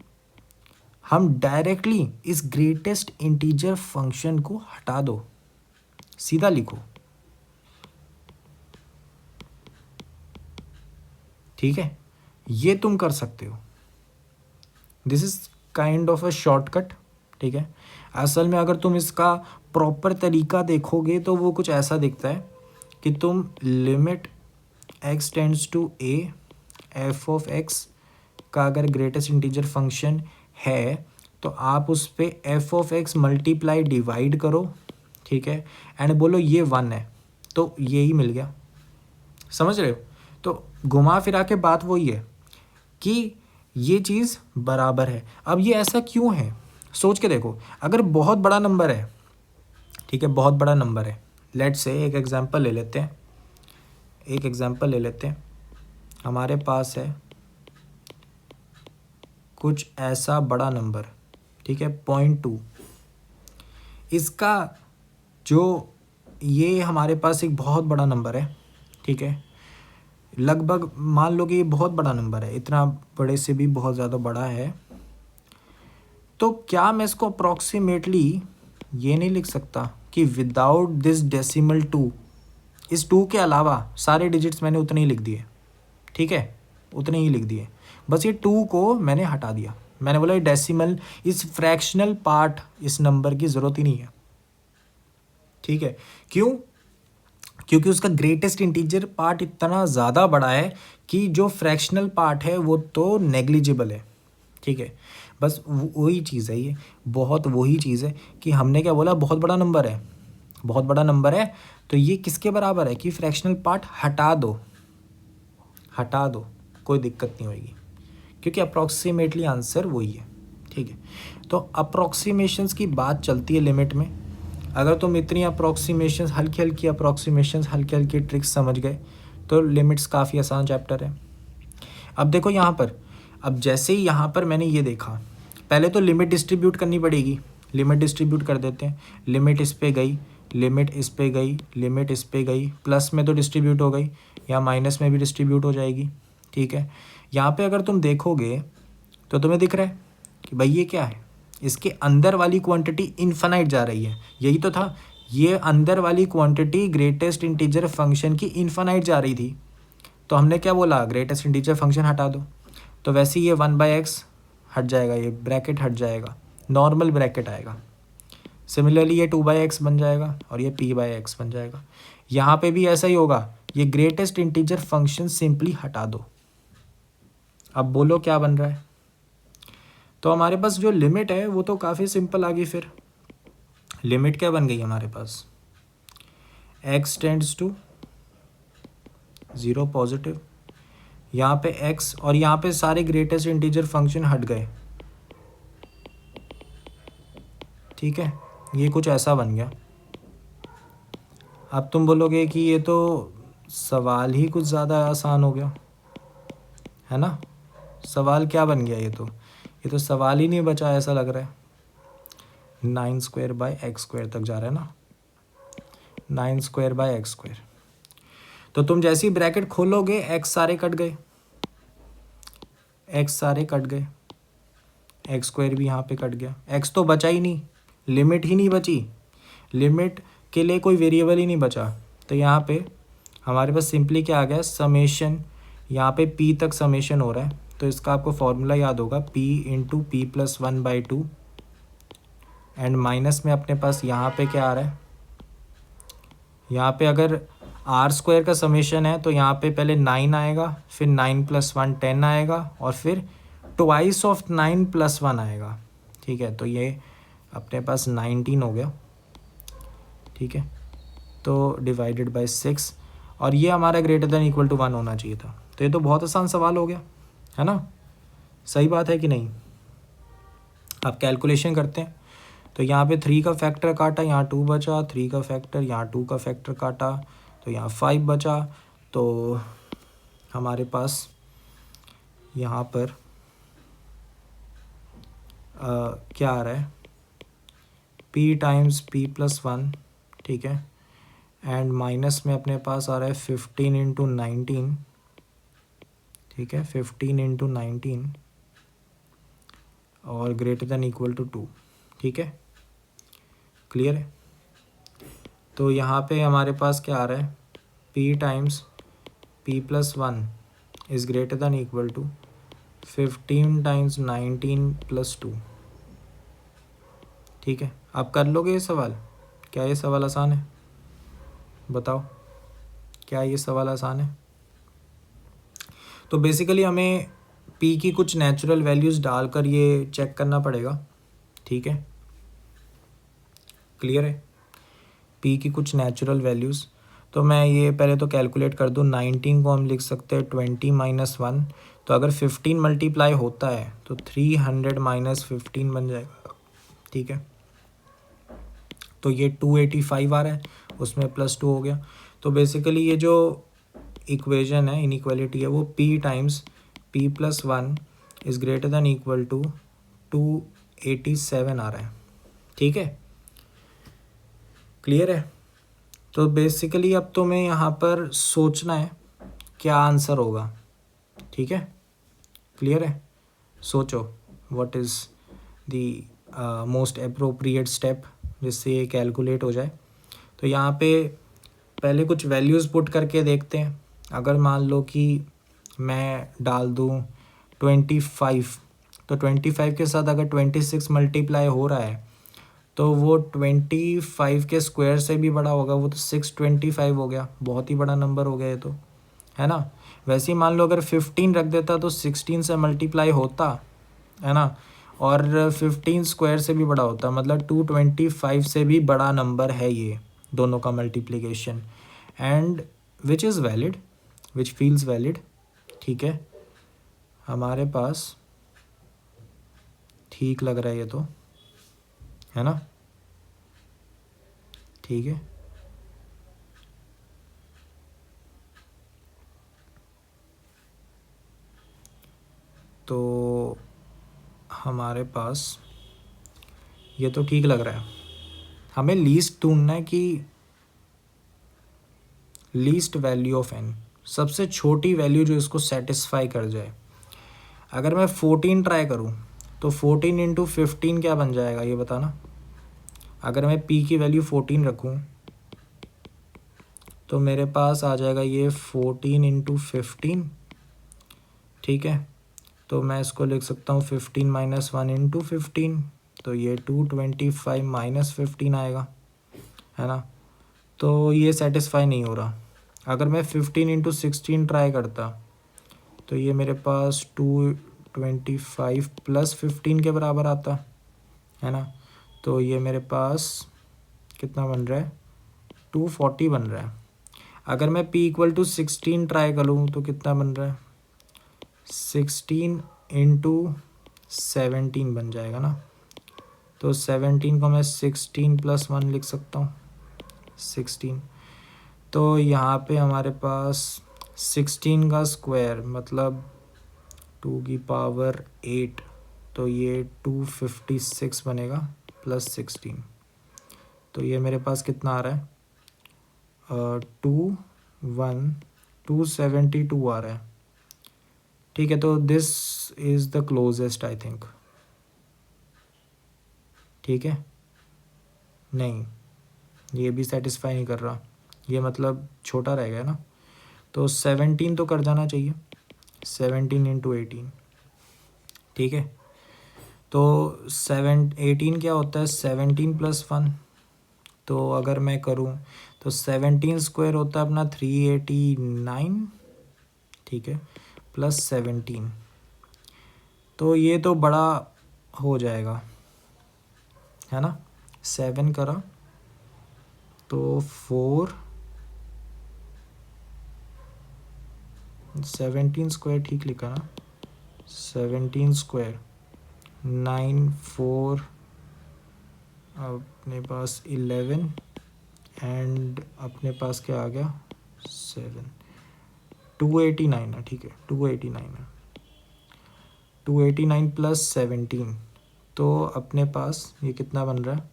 हम डायरेक्टली इस ग्रेटेस्ट इंटीजर फंक्शन को हटा दो, सीधा लिखो। ठीक है, ये तुम कर सकते हो। This is kind of a shortcut. ठीक है, असल में अगर तुम इसका प्रॉपर तरीका देखोगे तो वो कुछ ऐसा दिखता है कि तुम limit x tends to a f of x का अगर ग्रेटेस्ट इंटीजर फंक्शन है, तो आप उस पे f of x multiply divide करो, ठीक है, एंड बोलो ये 1 है, तो ये ही मिल गया। समझ रहे हो? तो घुमा फिरा के बात वही है कि ये चीज़ बराबर है। अब ये ऐसा क्यों है, सोच के देखो। अगर बहुत बड़ा नंबर है, ठीक है, बहुत बड़ा नंबर है, लेट्स से एक एग्जांपल ले लेते हैं, एक एग्जांपल ले लेते हैं। हमारे पास है कुछ ऐसा बड़ा नंबर, ठीक है, 0.2। इसका जो ये हमारे पास एक बहुत बड़ा नंबर है, ठीक है, लगभग मान लो कि ये बहुत बड़ा नंबर है, इतना बड़े से भी बहुत ज़्यादा बड़ा है। तो क्या मैं इसको अप्रॉक्सीमेटली ये नहीं लिख सकता कि विदाउट दिस डेसिमल 2, इस 2 के अलावा सारे डिजिट्स मैंने उतने ही लिख दिए, ठीक है, उतने ही लिख दिए, बस ये 2 को मैंने हटा दिया। मैंने बोला ये डेसिमल, इस फ्रैक्शनल पार्ट, इस नंबर की ज़रूरत ही नहीं है। ठीक है, क्यों? क्योंकि उसका ग्रेटेस्ट इंटीजर पार्ट इतना ज़्यादा बड़ा है कि जो फ्रैक्शनल पार्ट है वो तो नेग्लिजिबल है। ठीक है, बस वही चीज़ है, ये बहुत वही चीज़ है कि हमने क्या बोला, बहुत बड़ा नंबर है, बहुत बड़ा नंबर है, तो ये किसके बराबर है कि फ्रैक्शनल पार्ट हटा दो, हटा दो, कोई दिक्कत नहीं होगी, क्योंकि अप्रॉक्सीमेटली आंसर वही है। ठीक है, तो अप्रॉक्सीमेशंस की बात चलती है लिमिट में। अगर तुम इतनी अप्रॉक्सीमेशंस, हल्की हल्की अप्रॉक्सीमेशंस, हल्की हल्की ट्रिक्स समझ गए, तो लिमिट्स काफ़ी आसान चैप्टर है। अब देखो यहाँ पर, अब जैसे ही यहाँ पर मैंने ये देखा, पहले तो लिमिट डिस्ट्रीब्यूट करनी पड़ेगी। लिमिट डिस्ट्रीब्यूट कर देते हैं, लिमिट इस पे गई, लिमिट इस पे गई, लिमिट इस पे गई, प्लस में तो डिस्ट्रीब्यूट हो गई, या माइनस में भी डिस्ट्रीब्यूट हो जाएगी। ठीक है, यहाँ पे अगर तुम देखोगे तो तुम्हें दिख रहा है कि भाई ये क्या है, इसके अंदर वाली क्वांटिटी इन्फानाइट जा रही है, यही तो था, ये अंदर वाली क्वांटिटी ग्रेटेस्ट इंटीजर फंक्शन की इन्फानाइट जा रही थी। तो हमने क्या बोला, ग्रेटेस्ट इंटीजर फंक्शन हटा दो, तो वैसे ही ये 1/x हट जाएगा, ये ब्रैकेट हट जाएगा, नॉर्मल ब्रैकेट आएगा। सिमिलरली ये 2/x बन जाएगा और ये p/x बन जाएगा। यहाँ पे भी ऐसा ही होगा, ये ग्रेटेस्ट इंटीजर फंक्शन सिंपली हटा दो। अब बोलो क्या बन रहा है? तो हमारे पास जो लिमिट है वो तो काफ़ी सिंपल आ गई। फिर लिमिट क्या बन गई हमारे पास, x टेंड्स टू 0 पॉजिटिव, यहाँ पे x और यहाँ पे सारे ग्रेटेस्ट इंटीजर फंक्शन हट गए, ठीक है। ये कुछ ऐसा बन गया। अब तुम बोलोगे कि ये तो सवाल ही कुछ ज़्यादा आसान हो गया, है ना। सवाल क्या बन गया, ये तो सवाल ही नहीं बचा, ऐसा लग रहा है। 9² तक जा रहा है ना, 9² तो तुम जैसे ही ब्रैकेट खोलोगे x सारे कट गए, x² भी यहाँ पे कट गया, x तो बचा ही नहीं, लिमिट ही नहीं बची, लिमिट के लिए कोई वेरिएबल ही नहीं बचा। तो यहाँ पे हमारे पास सिंपली क्या आ गया, समेशन, यहाँ पे p तक समेशन हो रहा है, तो इसका आपको फॉर्मूला याद होगा, p into P plus 1/2 and minus में अपने पास यहाँ पे क्या आ रहा है, यहाँ पे अगर r² का समेशन है तो यहाँ पे पहले 9 आएगा, फिर 9 + 1 10 आएगा, और फिर ट्वाइस ऑफ 9 + 1 आएगा, ठीक है। तो ये अपने पास 19 हो गया, ठीक है। तो डिवाइडेड बाय 6, और ये हमारा >= 1 होना चाहिए था। तो ये तो बहुत आसान सवाल हो गया, है ना। सही बात है कि नहीं। अब कैलकुलेशन करते हैं। तो यहाँ पे 3 का फैक्टर काटा, यहाँ 2 बचा, 3 का फैक्टर, यहाँ 2 का फैक्टर काटा, तो यहाँ 5 बचा। तो हमारे पास यहाँ पर क्या आ रहा है, p × p + 1, ठीक है, एंड माइनस में अपने पास आ रहा है 15 × 19, ठीक है, 15 × 19 और > 2, ठीक है, क्लियर है। तो यहाँ पे हमारे पास क्या आ रहा है, p × p + 1 इज़ > 15 × 19 + 2, ठीक है। आप कर लोगे ये सवाल, क्या ये सवाल आसान है, बताओ, क्या ये सवाल आसान है। तो बेसिकली हमें p की कुछ नेचुरल वैल्यूज़ डालकर ये चेक करना पड़ेगा, ठीक है, क्लियर है। p की कुछ नेचुरल वैल्यूज़, तो मैं ये पहले तो कैलकुलेट कर दूँ। 19 को हम लिख सकते हैं 20 - 1, तो अगर 15 मल्टीप्लाई होता है तो 300 - 15 बन जाएगा, ठीक है। तो ये 285 आ रहा है, उसमें +2 हो गया। तो बेसिकली ये जो इक्वेशन है, इनइक्वालिटी है, वो p × p + 1 इज़ > 287 आ रहा है, ठीक है, क्लियर है। तो बेसिकली अब तो मैं यहाँ पर सोचना है क्या आंसर होगा, ठीक है, क्लियर है। सोचो what is the most appropriate step जिससे ये कैलकुलेट हो जाए। तो यहाँ पे पहले कुछ वैल्यूज़ पुट करके देखते हैं। अगर मान लो कि मैं डाल दूँ 25, तो 25 के साथ अगर 26 मल्टीप्लाई हो रहा है तो वो 25 के स्क्वायर से भी बड़ा होगा, वो तो 625 हो गया, बहुत ही बड़ा नंबर हो गया ये तो, है ना। वैसे ही मान लो अगर 15 रख देता तो 16 से मल्टीप्लाई होता, है ना, और 15 स्क्वायर से भी बड़ा होता, मतलब 225 से भी बड़ा नंबर है ये दोनों का multiplication, and which is valid, which feels valid, ठीक है। हमारे पास ठीक लग रहा है ये तो, है ना, ठीक है। तो हमारे पास ये तो ठीक लग रहा है। हमें लीस्ट ढूंढना है कि लीस्ट वैल्यू ऑफ n, सबसे छोटी वैल्यू जो इसको सेटिस्फाई कर जाए। अगर मैं 14 ट्राई करूं तो 14 × 15 क्या बन जाएगा ये बताना। अगर मैं p की वैल्यू 14 रखूं तो मेरे पास आ जाएगा ये 14 × 15, ठीक है। तो मैं इसको लिख सकता हूँ 15 - 1 × 15, तो ये 225 - 15 आएगा, है ना। तो ये सेटिस्फाई नहीं हो रहा। अगर मैं 15 × 16 ट्राई करता तो ये मेरे पास 225 + 15 के बराबर आता, है ना। तो ये मेरे पास कितना बन रहा है, 240 बन रहा है। अगर मैं p = 16 ट्राई करूँ तो कितना बन रहा है, 16 इंटू 17 बन जाएगा ना। तो 17 को मैं 16 प्लस 1 लिख सकता हूँ, 16। तो यहाँ पे हमारे पास 16 का स्क्वायर मतलब 2 की पावर 8, तो ये 256 बनेगा प्लस 16। तो ये मेरे पास कितना आ रहा है, 272 आ रहा है। ठीक है, तो this is the closest I think. ठीक है, नहीं ये भी सेटिस्फाई नहीं कर रहा, ये मतलब छोटा रह गया ना। तो 17 तो कर जाना चाहिए, 17 इंटू 18। ठीक है, तो 18 क्या होता है, 17 प्लस 1। तो अगर मैं करूँ तो 17 स्क्वायर होता है अपना 389। ठीक है, प्लस 17, तो ये तो बड़ा हो जाएगा है ना। 7 करा तो 4, 17 स्क्वायर ठीक लिखा ना, 17 स्क्वायर 9, 4 अपने पास 11 एंड अपने पास क्या आ गया 7, 289 है। ठीक है, 289 है, 289 प्लस 17, तो अपने पास ये कितना बन रहा है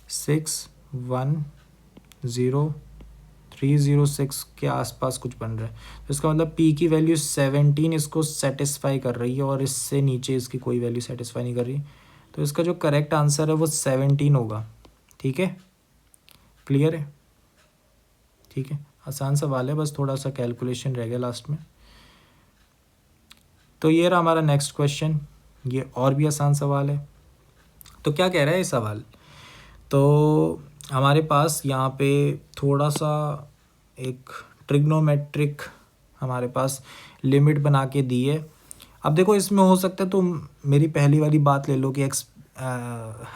610,306 के आसपास कुछ बन रहा है। तो इसका मतलब पी की वैल्यू 17 इसको सेटिस्फाई कर रही है और इससे नीचे इसकी कोई वैल्यू सेटिस्फाई नहीं कर रही। तो इसका जो करेक्ट आंसर है वो 17 होगा। ठीक है, क्लियर है। ठीक है, आसान सवाल है, बस थोड़ा सा कैलकुलेशन रह गया लास्ट में। तो ये रहा हमारा नेक्स्ट क्वेश्चन, ये और भी आसान सवाल है। तो क्या कह रहा है ये सवाल, तो हमारे पास यहाँ पे थोड़ा सा एक ट्रिग्नोमेट्रिक हमारे पास लिमिट बना के दी है। अब देखो इसमें हो सकता है तुम मेरी पहली वाली बात ले लो कि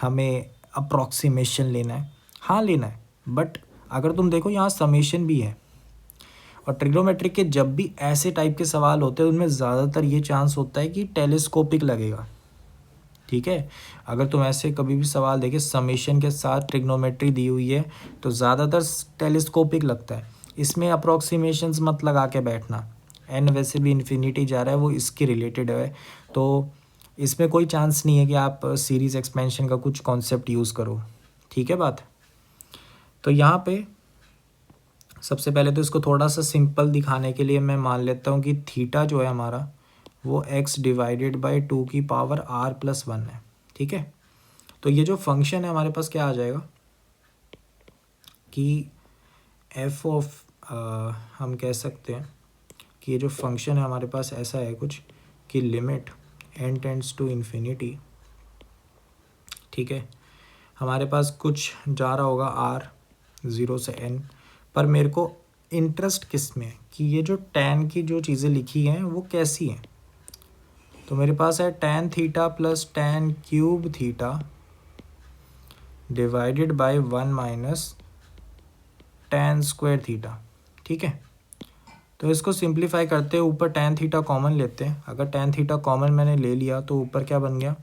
हमें अप्रॉक्सीमेशन लेना है, हाँ लेना है, बट अगर तुम देखो यहाँ समेशन भी है। और ट्रिग्नोमेट्रिक के जब भी ऐसे टाइप के सवाल होते हैं उनमें ज़्यादातर ये चांस होता है कि टेलीस्कोपिक लगेगा। ठीक है, अगर तुम ऐसे कभी भी सवाल देखे समेशन के साथ ट्रिग्नोमेट्री दी हुई है तो ज़्यादातर टेलीस्कोपिक लगता है। इसमें अप्रॉक्सीमेशंस मत लगा के बैठना, एन वैसे भी इन्फिनिटी जा रहा है, वो इसके रिलेटेड है, तो इसमें कोई चांस नहीं है कि आप सीरीज़ एक्सपेंशन का कुछ कॉन्सेप्ट यूज़ करो। ठीक है बात। तो यहाँ पे सबसे पहले तो इसको थोड़ा सा सिंपल दिखाने के लिए मैं मान लेता हूँ कि थीटा जो है हमारा वो x डिवाइडेड बाई 2 की पावर r प्लस 1 है। ठीक है, तो ये जो फंक्शन है हमारे पास क्या आ जाएगा कि f ऑफ हम कह सकते हैं कि ये जो फंक्शन है हमारे पास ऐसा है कुछ कि limit n tends to infinity. ठीक है, हमारे पास कुछ जा रहा होगा r 0 से n, पर मेरे को इंटरेस्ट किस में है कि ये जो tan की जो चीज़ें लिखी हैं वो कैसी हैं। तो मेरे पास है tan theta plus tan cube theta divided by 1 minus tan square theta. ठीक है, तो इसको सिंप्लीफाई करते हैं, ऊपर tan थीटा कॉमन लेते हैं। अगर tan थीटा कॉमन मैंने ले लिया तो ऊपर क्या बन गया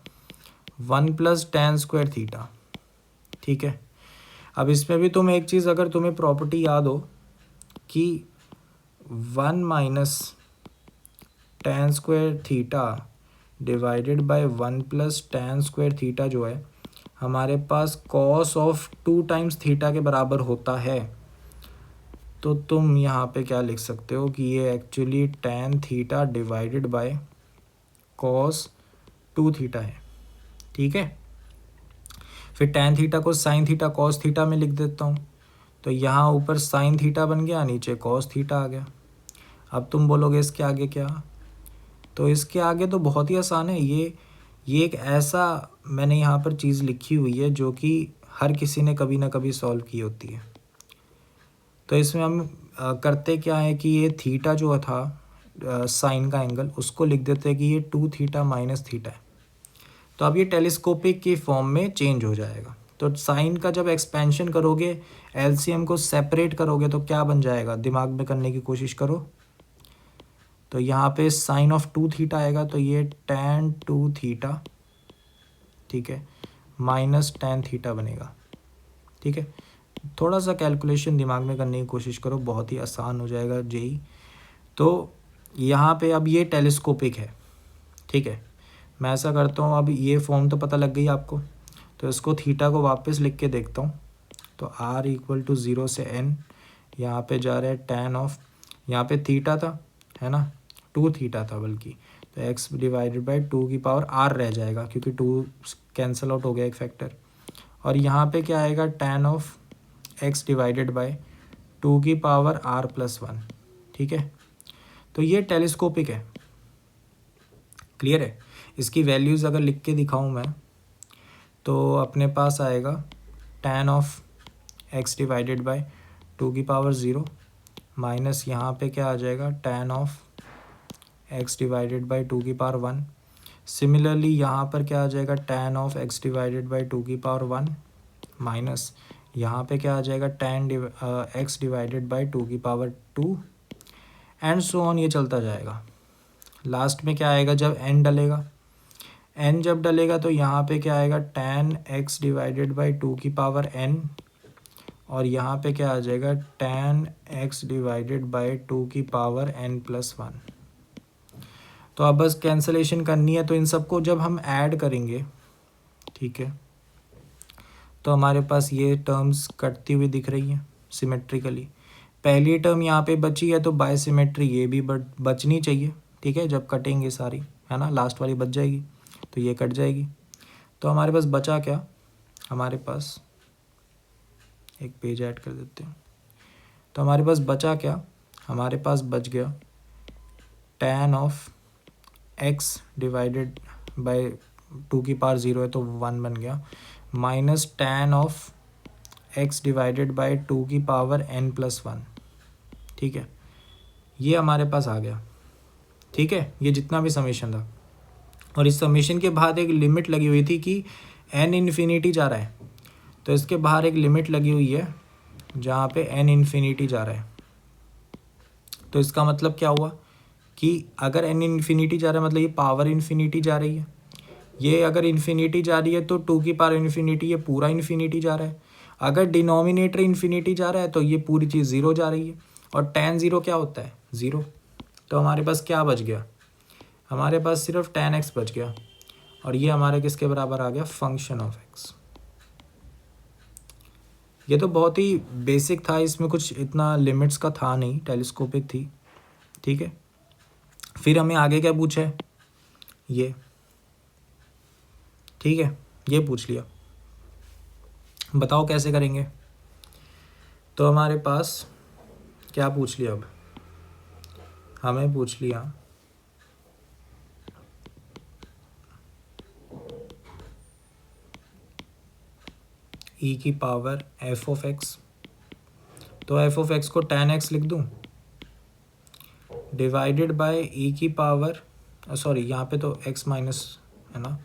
1 प्लस tan स्क्वायर थीटा। ठीक है, अब इसमें भी तुम एक चीज़ अगर तुम्हें प्रॉपर्टी याद हो कि 1 minus tan square theta divided by 1 plus tan square theta जो है हमारे पास कॉस ऑफ 2 टाइम्स थीटा के बराबर होता है। तो तुम यहाँ पे क्या लिख सकते हो कि ये actually tan theta divided by cos 2 theta है। ठीक है, फिर tan थीटा को sin थीटा कॉस थीटा में लिख देता हूँ, तो यहाँ ऊपर sin थीटा बन गया, नीचे कॉस थीटा आ गया। अब तुम बोलोगे इसके आगे क्या, तो इसके आगे तो बहुत ही आसान है। ये एक ऐसा मैंने यहाँ पर चीज़ लिखी हुई है जो कि हर किसी ने कभी ना कभी सॉल्व की होती है। तो इसमें हम करते क्या है कि ये थीटा जो था साइन का एंगल उसको लिख देते हैं कि ये 2 थीटा माइनस थीटा है। तो अब ये टेलीस्कोपिक की फॉर्म में चेंज हो जाएगा। तो साइन का जब एक्सपेंशन करोगे एलसीएम को सेपरेट करोगे तो क्या बन जाएगा, दिमाग में करने की कोशिश करो। तो यहाँ पे साइन ऑफ 2 थीटा आएगा, तो ये tan 2 थीटा, ठीक है, माइनस tan थीटा बनेगा। ठीक है, थोड़ा सा कैलकुलेशन दिमाग में करने की कोशिश करो, बहुत ही आसान हो जाएगा जेई। तो यहाँ पे अब ये टेलीस्कोपिक है। ठीक है, मैं ऐसा करता हूँ, अब ये फॉर्म तो पता लग गई आपको, तो इसको थीटा को वापस लिख के देखता हूँ। तो r इक्वल टू 0 से n, यहाँ पे जा रहा है tan ऑफ, यहाँ पे थीटा था, है ना, 2 थीटा था बल्कि, तो x डिवाइडेड बाई 2 की पावर r रह जाएगा, क्योंकि 2 कैंसिल आउट हो गया एक फैक्टर। और यहाँ पे क्या आएगा, tan of x divided by 2 की पावर r प्लस 1। ठीक है, तो ये टेलीस्कोपिक है। क्लियर है? इसकी वैल्यूज़ अगर लिख के दिखाऊं मैं, तो अपने पास आएगा tan of x divided by 2 की पावर 0 माइनस यहाँ पे क्या आ जाएगा, tan of x divided by 2 की पावर 1। सिमिलरली यहाँ पर क्या आ जाएगा, tan of x divided by 2 की पावर 1 माइनस यहाँ पे क्या आ जाएगा, tan x डिवाइडेड बाई 2 की पावर 2 एंड सो ऑन, ये चलता जाएगा। लास्ट में क्या आएगा, जब n डलेगा, n जब डलेगा तो यहाँ पे क्या आएगा, tan x डिवाइडेड बाई 2 की पावर n, और यहाँ पे क्या आ जाएगा, tan x डिवाइडेड बाई 2 की पावर n प्लस 1। तो अब बस कैंसलेशन करनी है, तो इन सबको जब हम ऐड करेंगे, ठीक है, तो हमारे पास ये टर्म्स कटती हुई दिख रही हैं सिमेट्रिकली। पहली टर्म यहाँ पे बची है, तो बाय सिमेट्री ये भी बचनी चाहिए। ठीक है, जब कटेंगे सारी, है ना, लास्ट वाली बच जाएगी, तो ये कट जाएगी। तो हमारे पास बचा क्या, हमारे पास एक पेज ऐड कर देते हैं। तो हमारे पास बचा क्या, हमारे पास बच गया tan of x divided bye 2 की पावर 0 है तो 1 बन गया, minus tan of x divided bye 2 की पावर n प्लस 1। ठीक है, ये हमारे पास आ गया। ठीक है, ये जितना भी समेशन था, और इस समेशन के बाद एक लिमिट लगी हुई थी कि n इन्फिनिटी जा रहा है, तो इसके बाहर एक लिमिट लगी हुई है जहाँ पे n इन्फिनिटी जा रहा है। तो इसका मतलब क्या हुआ कि अगर n इन्फिनिटी जा रहा है, मतलब ये पावर इन्फिनिटी जा रही है, ये अगर इन्फिनिटी जा रही है तो 2 की पावर इन्फिनिटी, ये पूरा इन्फिनिटी जा रहा है। अगर डिनोमिनेटर इन्फिनिटी जा रहा है तो ये पूरी चीज़ 0 जा रही है, और tan 0 क्या होता है, 0। तो हमारे पास क्या बच गया, हमारे पास सिर्फ tan x बच गया, और ये हमारे किसके बराबर आ गया, फंक्शन ऑफ x। ये तो बहुत ही बेसिक था, इसमें कुछ इतना लिमिट्स का था नहीं, टेलीस्कोपिक थी। ठीक है, फिर हमें आगे क्या पूछा है, ये, ठीक है, ये पूछ लिया, बताओ कैसे करेंगे। तो हमारे पास क्या पूछ लिया, अब हमें पूछ लिया e की पावर f ऑफ x, तो f ऑफ x को tan x लिख दूं डिवाइडेड बाय e की पावर, सॉरी यहाँ पे तो x माइनस है ना,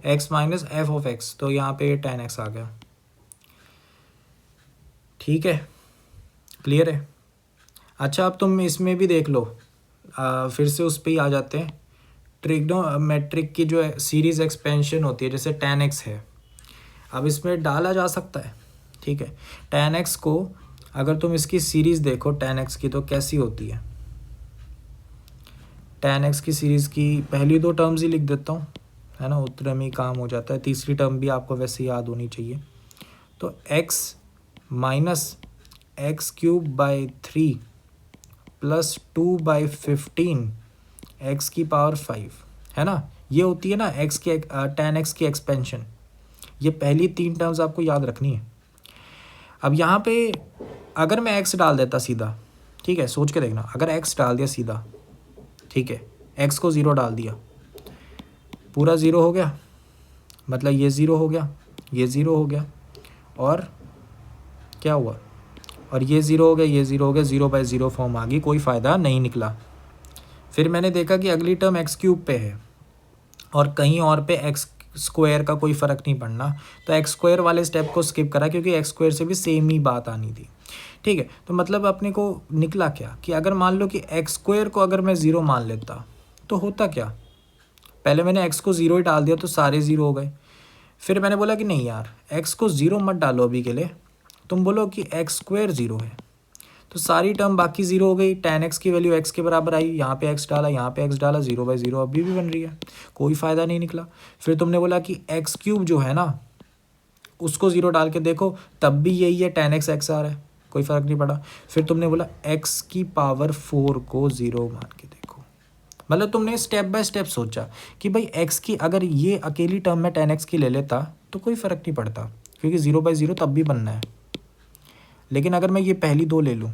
x minus f of x, तो यहाँ पे tan x आ गया। ठीक है, क्लियर है? अच्छा, अब तुम इसमें भी देख लो, फिर से उस पर ही आ जाते हैं। ट्रिग्नोमेट्रिक की जो सीरीज एक्सपेंशन होती है, जैसे tan x है, अब इसमें डाला जा सकता है। ठीक है, tan x को अगर तुम इसकी सीरीज़ देखो tan x की, तो कैसी होती है, tan x की सीरीज़ की पहली 2 टर्म्स ही लिख देता हूँ, है ना, उतने में ही काम हो जाता है। तीसरी टर्म भी आपको वैसे याद होनी चाहिए। तो x minus x cube by 3 plus 2 by 15 x की पावर 5, है ना, ये होती है ना x की tan x की एक्सपेंशन। ये पहली 3 टर्म्स आपको याद रखनी है। अब यहाँ पे अगर मैं x डाल देता सीधा, ठीक है, सोच के देखना, अगर x डाल दिया सीधा, ठीक है, x को 0 डाल दिया, पूरा 0 हो गया, मतलब ये 0 हो गया, ये 0 हो गया, और क्या हुआ, और ये 0 हो गया, ये 0 हो गया, 0 बाई 0 फॉर्म आ गई, कोई फ़ायदा नहीं निकला। फिर मैंने देखा कि अगली टर्म x क्यूब पे है और कहीं और पे x स्क्वायर का कोई फ़र्क नहीं पड़ना, तो x स्क्वायर वाले स्टेप को स्किप करा, क्योंकि x स्क्वायर से भी सेम ही बात आनी थी। ठीक है। तो मतलब अपने को निकला क्या कि अगर मान लो कि एक्स स्क्वायर को अगर मैं ज़ीरो मान लेता तो होता क्या, पहले मैंने एक्स को ज़ीरो ही डाल दिया तो सारे ज़ीरो हो गए। फिर मैंने बोला कि नहीं यार, एक्स को ज़ीरो मत डालो अभी के लिए, तुम बोलो कि एक्स स्क्वायर ज़ीरो है, तो सारी टर्म बाकी ज़ीरो हो गई। tan x की वैल्यू x के बराबर आई, यहाँ पे x डाला, यहाँ पे x डाला, 0/0 अभी भी बन रही है, कोई फ़ायदा नहीं निकला। फिर तुमने बोला कि एक्स क्यूब जो है ना उसको ज़ीरो डाल के देखो, तब भी यही है, tan x x आ रहा है, कोई फ़र्क नहीं पड़ा। फिर तुमने बोला x की पावर 4 को ज़ीरो मान के देखो, मतलब तुमने स्टेप बाय स्टेप सोचा कि भाई x की अगर ये अकेली टर्म में tan x की ले लेता तो कोई फ़र्क नहीं पड़ता, क्योंकि 0/0 तब भी बनना है। लेकिन अगर मैं ये पहली दो ले लूँ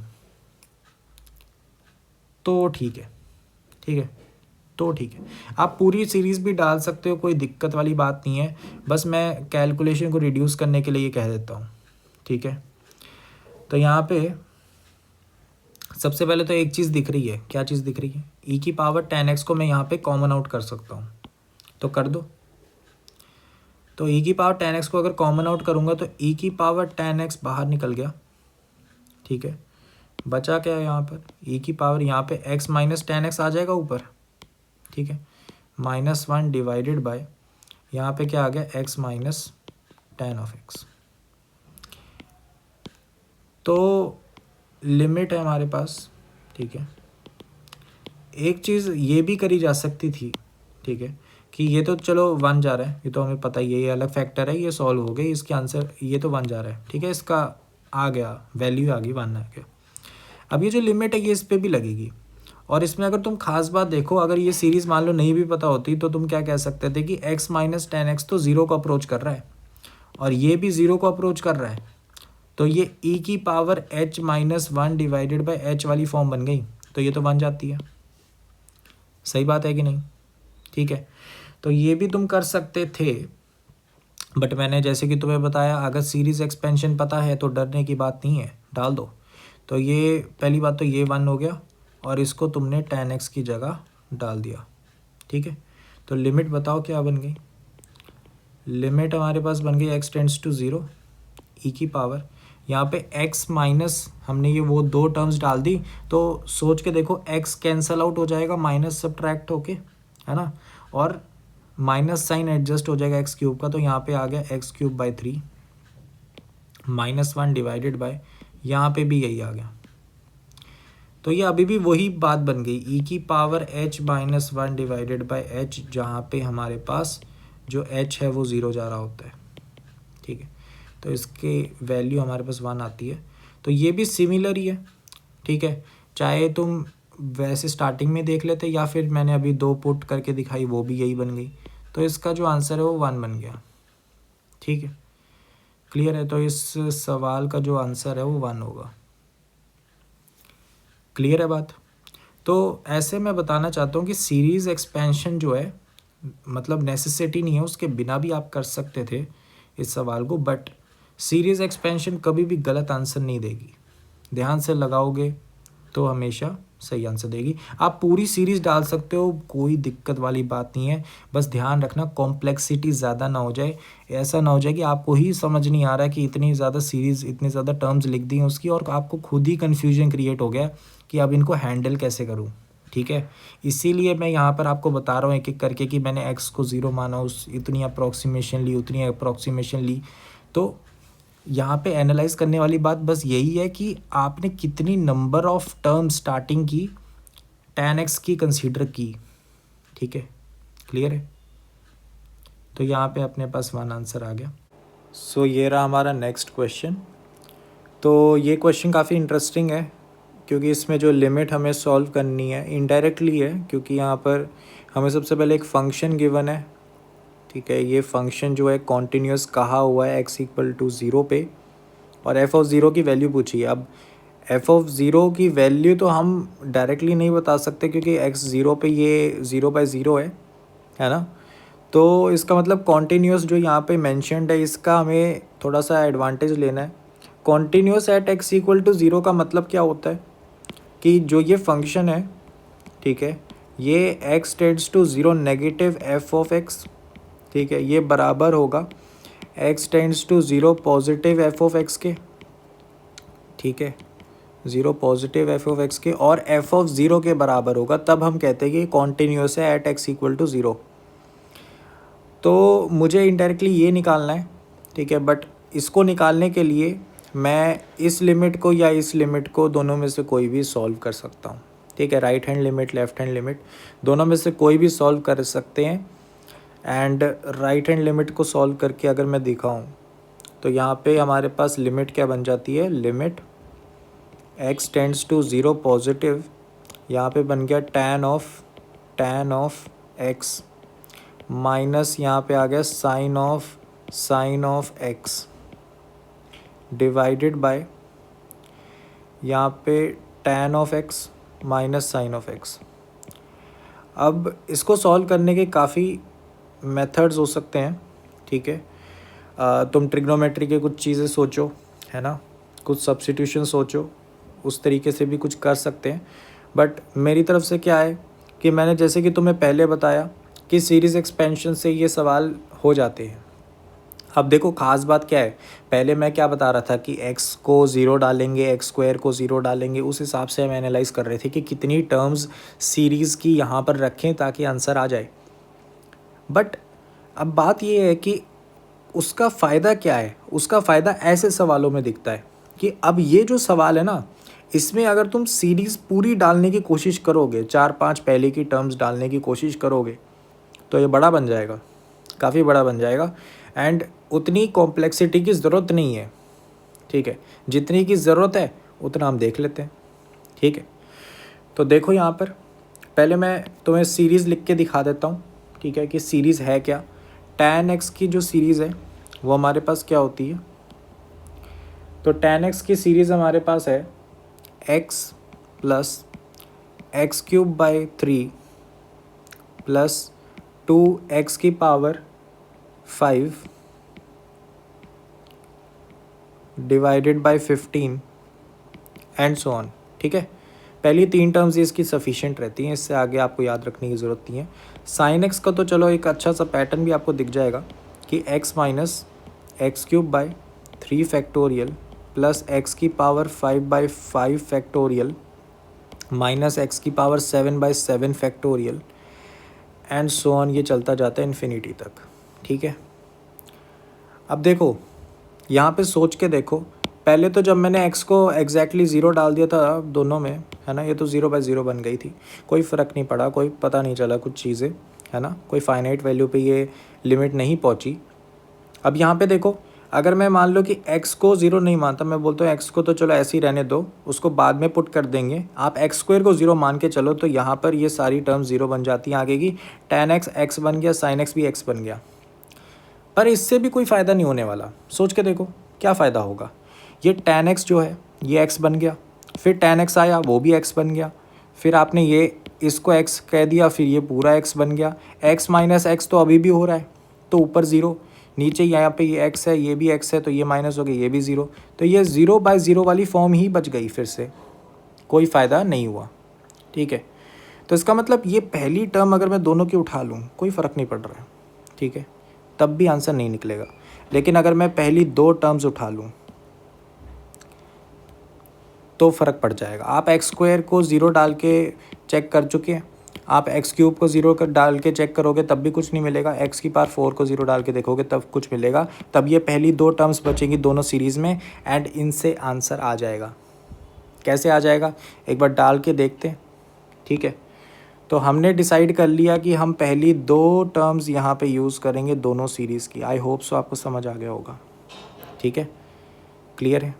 तो ठीक है, ठीक है, तो ठीक है। आप पूरी सीरीज़ भी डाल सकते हो, कोई दिक्कत वाली बात नहीं है, बस मैं कैलकुलेशन को रिड्यूस करने के लिए ये कह देता हूँ, ठीक है। तो यहाँ पे सबसे पहले तो एक चीज़ दिख रही है, क्या चीज़ दिख रही है, e की पावर tan x को मैं यहाँ पे कॉमन आउट कर सकता हूँ, तो कर दो। तो e की पावर tan x को अगर कॉमन आउट करूँगा तो e की पावर tan x बाहर निकल गया, ठीक है। बचा क्या है यहाँ पर, e की पावर यहाँ पे x माइनस tan x आ जाएगा ऊपर, ठीक है, -1 डिवाइडेड बाय यहाँ पे क्या आ गया, x minus tan of x। तो लिमिट है हमारे पास, ठीक है। एक चीज़ ये भी करी जा सकती थी, ठीक है, कि ये तो चलो 1 जा रहा है, ये तो हमें पता ही है, ये अलग फैक्टर है, ये सॉल्व हो गई, इसके आंसर ये तो 1 जा रहा है, ठीक है, इसका आ गया, वैल्यू आ गई 1 आ गया। अब ये जो लिमिट है ये इस पर भी लगेगी, और इसमें अगर तुम खास बात देखो, अगर ये सीरीज़ मान लो नहीं भी पता होती तो तुम क्या कह सकते थे कि x माइनस tan x तो ज़ीरो को अप्रोच कर रहा है और ये भी ज़ीरो को अप्रोच कर रहा है, तो ये e की power h minus 1 divided by h वाली फॉर्म बन गई, तो ये तो बन जाती है, सही बात है कि नहीं, ठीक है। तो ये भी तुम कर सकते थे, बट मैंने जैसे कि तुम्हें बताया, अगर सीरीज़ एक्सपेंशन पता है तो डरने की बात नहीं है, डाल दो। तो ये पहली बात तो ये 1 हो गया और इसको तुमने tan x की जगह डाल दिया, ठीक है। तो लिमिट बताओ क्या बन गई, लिमिट हमारे पास बन गई x टेंड्स टू 0, e की पावर यहाँ पे x माइनस, हमने ये वो दो टर्म्स डाल दी, तो सोच के देखो x कैंसल आउट हो जाएगा माइनस सब्ट्रैक्ट होके, है ना, और माइनस साइन एडजस्ट हो जाएगा x क्यूब का, तो यहाँ पे आ गया x³/3 -1 डिवाइडेड बाय, यहाँ पे भी यही आ गया। तो ये अभी भी वही बात बन गई, e की power h minus 1 divided by h, जहाँ पे हमारे पास जो h है वो 0 जा रहा होता है, ठीक है। तो इसके वैल्यू हमारे पास 1 आती है, तो ये भी सिमिलर ही है, ठीक है। चाहे तुम वैसे स्टार्टिंग में देख लेते या फिर मैंने अभी 2 पुट करके दिखाई, वो भी यही बन गई, तो इसका जो आंसर है वो 1 बन गया, ठीक है, क्लियर है। तो इस सवाल का जो आंसर है वो 1 होगा, क्लियर है बात। तो ऐसे मैं बताना चाहता हूँ कि सीरीज़ एक्सपेंशन जो है, मतलब नेसेसिटी नहीं है, उसके बिना भी आप कर सकते थे इस सवाल को, बट सीरीज़ एक्सपेंशन कभी भी गलत आंसर नहीं देगी, ध्यान से लगाओगे तो हमेशा सही आंसर देगी। आप पूरी सीरीज़ डाल सकते हो, कोई दिक्कत वाली बात नहीं है, बस ध्यान रखना कॉम्प्लेक्सिटी ज़्यादा ना हो जाए, ऐसा ना हो जाए कि आपको ही समझ नहीं आ रहा है कि इतनी ज़्यादा सीरीज़, इतनी ज़्यादा टर्म्स लिख दी हैं उसकी, और आपको खुद ही कन्फ्यूजन क्रिएट हो गया कि अब इनको हैंडल कैसे करूँ, ठीक है। इसीलिए मैं यहाँ पर आपको बता रहा हूँ एक एक करके कि मैंने x को 0 माना, उस इतनी अप्रॉक्सीमेशन ली, उतनी अप्रॉक्सीमेशन ली। तो यहाँ पे एनालाइज करने वाली बात बस यही है कि आपने कितनी नंबर ऑफ टर्म स्टार्टिंग की tan x की कंसीडर की, ठीक है, क्लियर है। तो यहाँ पे अपने पास 1 आंसर आ गया। सो ये रहा हमारा नेक्स्ट क्वेश्चन। तो ये क्वेश्चन काफ़ी इंटरेस्टिंग है, क्योंकि इसमें जो लिमिट हमें सॉल्व करनी है इनडायरेक्टली है, क्योंकि यहाँ पर हमें सबसे पहले एक फंक्शन गिवन है, ठीक है। ये फंक्शन जो है कॉन्टीन्यूस कहा हुआ है x=0 पे, और f(0) की वैल्यू पूछी है। अब f(0) की वैल्यू तो हम डायरेक्टली नहीं बता सकते, क्योंकि x0 पे ये 0/0 है ना। तो इसका मतलब कॉन्टीन्यूस जो यहाँ पे मेंशन्ड है, इसका हमें थोड़ा सा एडवांटेज लेना है। कॉन्टीन्यूस एट x=0 का मतलब क्या होता है कि जो ये फंक्शन है, ठीक है, ये x tends to 0 negative f(x), ठीक है, ये बराबर होगा x tends to 0 positive f(x) के, ठीक है, 0 पॉजिटिव एफ ऑफ एक्स के और एफ ऑफ 0 के बराबर होगा, तब हम कहते हैं कि कॉन्टीन्यूअस है एट एक्स इक्वल टू 0। तो मुझे इनडायरेक्टली ये निकालना है, ठीक है, बट इसको निकालने के लिए मैं इस लिमिट को या इस लिमिट को दोनों में से कोई भी सॉल्व कर सकता हूँ, ठीक है। Right hand limit, left hand limit, दोनों में से कोई भी सॉल्व कर सकते हैं। एंड राइट हैंड लिमिट को सॉल्व करके अगर मैं दिखाऊँ तो यहाँ पे हमारे पास लिमिट क्या बन जाती है, limit x tends to 0 positive, यहाँ पे बन गया tan ऑफ x माइनस यहाँ पे आ गया sine of x divided by यहाँ पे tan of x minus sine of x। अब इसको सॉल्व करने के काफ़ी मेथड्स हो सकते हैं, ठीक है। तुम ट्रिग्नोमेट्री के कुछ चीज़ें सोचो, है ना, कुछ सब्स्टिट्यूशन सोचो, उस तरीके से भी कुछ कर सकते हैं। बट मेरी तरफ से क्या है कि मैंने जैसे कि तुम्हें पहले बताया कि सीरीज़ एक्सपेंशन से ये सवाल हो जाते हैं। अब देखो ख़ास बात क्या है, पहले मैं क्या बता रहा था कि x को 0 डालेंगे, x स्क्वायर को 0 डालेंगे, उस हिसाब से हम एनालाइज़ कर रहे थे कि कितनी टर्म्स सीरीज़ की यहाँ पर रखें ताकि आंसर आ जाए। बट अब बात ये है कि उसका फ़ायदा क्या है, उसका फ़ायदा ऐसे सवालों में दिखता है कि अब ये जो सवाल है ना, इसमें अगर तुम सीरीज़ पूरी डालने की कोशिश करोगे, 4-5 पहले की टर्म्स डालने की कोशिश करोगे, तो ये बड़ा बन जाएगा, काफ़ी बड़ा बन जाएगा। एंड उतनी कॉम्प्लेक्सिटी की ज़रूरत नहीं है, ठीक है, जितनी की ज़रूरत है उतना हम देख लेते हैं, ठीक है। तो देखो यहाँ पर पहले मैं तुम्हें सीरीज़ लिख के दिखा देता हूँ, ठीक है, कि सीरीज़ है क्या। tan x की जो सीरीज़ है वो हमारे पास क्या होती है, तो tan x की सीरीज़ हमारे पास है x plus x cube by 3 plus 2x की power 5 divided by 15 and so on, ठीक है। पहली 3 टर्म्स इसकी सफिशिएंट रहती हैं, इससे आगे आपको याद रखने की ज़रूरत नहीं है। साइन एक्स का तो चलो एक अच्छा सा पैटर्न भी आपको दिख जाएगा कि x minus x cube by 3 factorial plus x की पावर 5/5 फैक्टोरियल माइनस एक्स की power 7/7 factorial and so on, ये चलता जाता है इन्फिनिटी तक, ठीक है। अब देखो यहाँ पे सोच के देखो, पहले तो जब मैंने x को एग्जैक्टली 0 डाल दिया था दोनों में, है ना, ये तो 0/0 बन गई थी, कोई फ़र्क नहीं पड़ा, कोई पता नहीं चला कुछ चीज़ें, है ना, कोई फाइनाइट वैल्यू पे ये लिमिट नहीं पहुँची। अब यहाँ पे देखो, अगर मैं मान लो कि x को 0 नहीं मानता, मैं बोलता हूँ x को तो चलो ऐसे ही रहने दो, उसको बाद में पुट कर देंगे, आप एक्स स्क्वायर को 0 मान के चलो, तो यहाँ पर ये सारी टर्म 0 बन जाती हैं आगे की। tan x x बन गया, sin x भी x बन गया। पर इससे भी कोई फ़ायदा नहीं होने वाला, सोच के देखो क्या फ़ायदा होगा। ये tan x जो है ये x बन गया, फिर tan x आया वो भी x बन गया, फिर आपने ये इसको x कह दिया, फिर ये पूरा x बन गया। x माइनस एक्स तो अभी भी हो रहा है, तो ऊपर 0, नीचे यहाँ पे ये x है, ये भी x है, तो ये माइनस हो गया, ये भी 0, तो ये 0/0 वाली फॉर्म ही बच गई, फिर से कोई फ़ायदा नहीं हुआ, ठीक है। तो इसका मतलब ये पहली टर्म अगर मैं दोनों की उठा लूँ कोई फ़र्क नहीं पड़ रहा है, ठीक है, तब भी आंसर नहीं निकलेगा। लेकिन अगर मैं पहली 2 टर्म्स उठा लूँ तो फ़र्क पड़ जाएगा। आप एक्स स्क्वायर को 0 डाल के चेक कर चुके हैं, आप एक्स क्यूब को 0 डाल के चेक करोगे तब भी कुछ नहीं मिलेगा, एक्स की पावर 4 को 0 डाल के देखोगे तब कुछ मिलेगा। तब ये पहली 2 टर्म्स बचेंगी दोनों सीरीज़ में, एंड इनसे आंसर आ जाएगा। कैसे आ जाएगा एक बार डाल के देखते हैं, ठीक है। तो हमने डिसाइड कर लिया कि हम पहली 2 टर्म्स यहाँ पे यूज़ करेंगे दोनों सीरीज़ की। आई होप सो आपको समझ आ गया होगा, ठीक है, क्लियर है।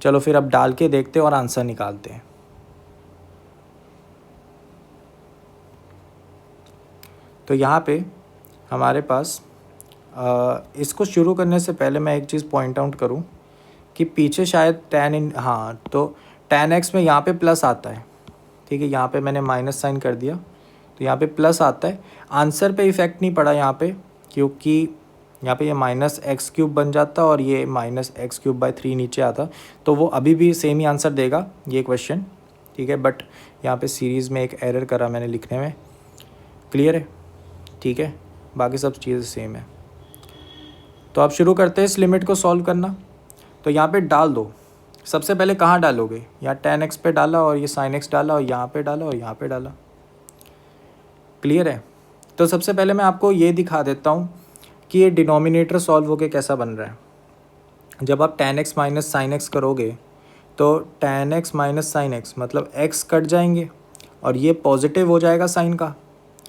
चलो फिर अब डाल के देखते हैं और आंसर निकालते हैं। तो यहाँ पे हमारे पास इसको शुरू करने से पहले मैं एक चीज़ पॉइंट आउट करूँ कि पीछे शायद तो tan x में यहाँ पे प्लस आता है, ठीक है, यहाँ पे मैंने माइनस साइन कर दिया तो यहाँ पे प्लस आता है। आंसर पे इफ़ेक्ट नहीं पड़ा यहाँ पे, क्योंकि यहाँ पे ये माइनस एक्स क्यूब बन जाता और ये माइनस एक्स क्यूब बाई 3 नीचे आता, तो वो अभी भी सेम ही आंसर देगा ये क्वेश्चन, ठीक है। बट यहाँ पे सीरीज़ में एक एरर करा मैंने लिखने में, क्लियर है, ठीक है, बाकी सब चीज़ें सेम है। तो अब शुरू करते हैं इस लिमिट को सॉल्व करना। तो यहाँ पे डाल दो, सबसे पहले कहाँ डालोगे, यहाँ tan x पे डाला और ये sin x डाला और यहाँ पे डाला और यहाँ पे डाला। क्लियर है? तो सबसे पहले मैं आपको ये दिखा देता हूँ कि ये डिनोमिनेटर सॉल्व होके कैसा बन रहा है। जब आप tan x minus sine x करोगे तो tan x minus sine x मतलब x कट जाएंगे और ये पॉजिटिव हो जाएगा साइन का,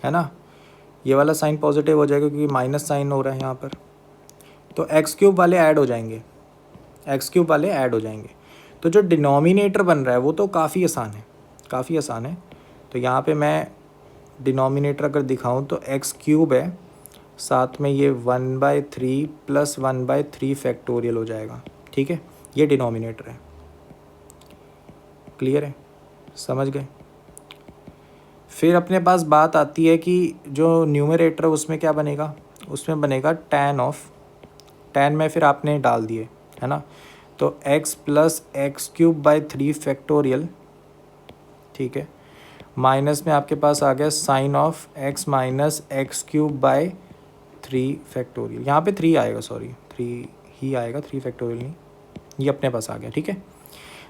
है ना। ये वाला साइन पॉजिटिव हो जाएगा क्योंकि माइनस साइन हो रहा है यहाँ पर। तो एक्स क्यूब वाले ऐड हो जाएंगे, एक्स क्यूब वाले ऐड हो जाएंगे। तो जो डिनोमिनेटर बन रहा है वो तो काफ़ी आसान है, काफ़ी आसान है। तो यहाँ पे मैं डिनोमिनेटर अगर दिखाऊं तो एक्स क्यूब है, साथ में ये 1/3 प्लस 1/3 फैक्टोरियल हो जाएगा। ठीक है, ये डिनोमिनेटर है। क्लियर है? समझ गए? फिर अपने पास बात आती है कि जो न्यूमरेटर है उसमें क्या बनेगा, उसमें बनेगा tan ऑफ, tan में फिर आपने डाल दिए, है ना। तो x plus x cube by 3 factorial, ठीक है, माइनस में आपके पास आ गया sine of x minus x cube by 3 factorial. यहाँ पे 3 आएगा, सॉरी 3 ही आएगा, 3 फैक्टोरियल नहीं, ये अपने पास आ गया। ठीक है,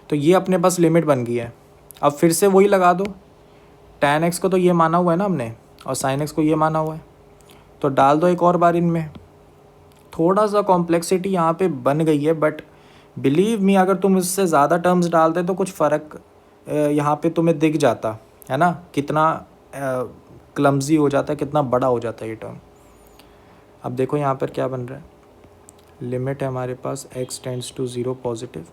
तो ये अपने पास लिमिट बन गई है। अब फिर से वही लगा दो, tan x को तो ये माना हुआ है ना हमने और sin x को ये माना हुआ है, तो डाल दो एक और बार इनमें। थोड़ा सा कॉम्प्लेक्सिटी यहाँ पे बन गई है, बट बिलीव मी अगर तुम इससे ज़्यादा टर्म्स डालते तो कुछ फ़र्क यहाँ पे तुम्हें दिख जाता, है ना, कितना क्लमजी हो जाता है, कितना बड़ा हो जाता है ये टर्म। अब देखो यहाँ पर क्या बन रहा है, लिमिट है हमारे पास x tends to 0 positive,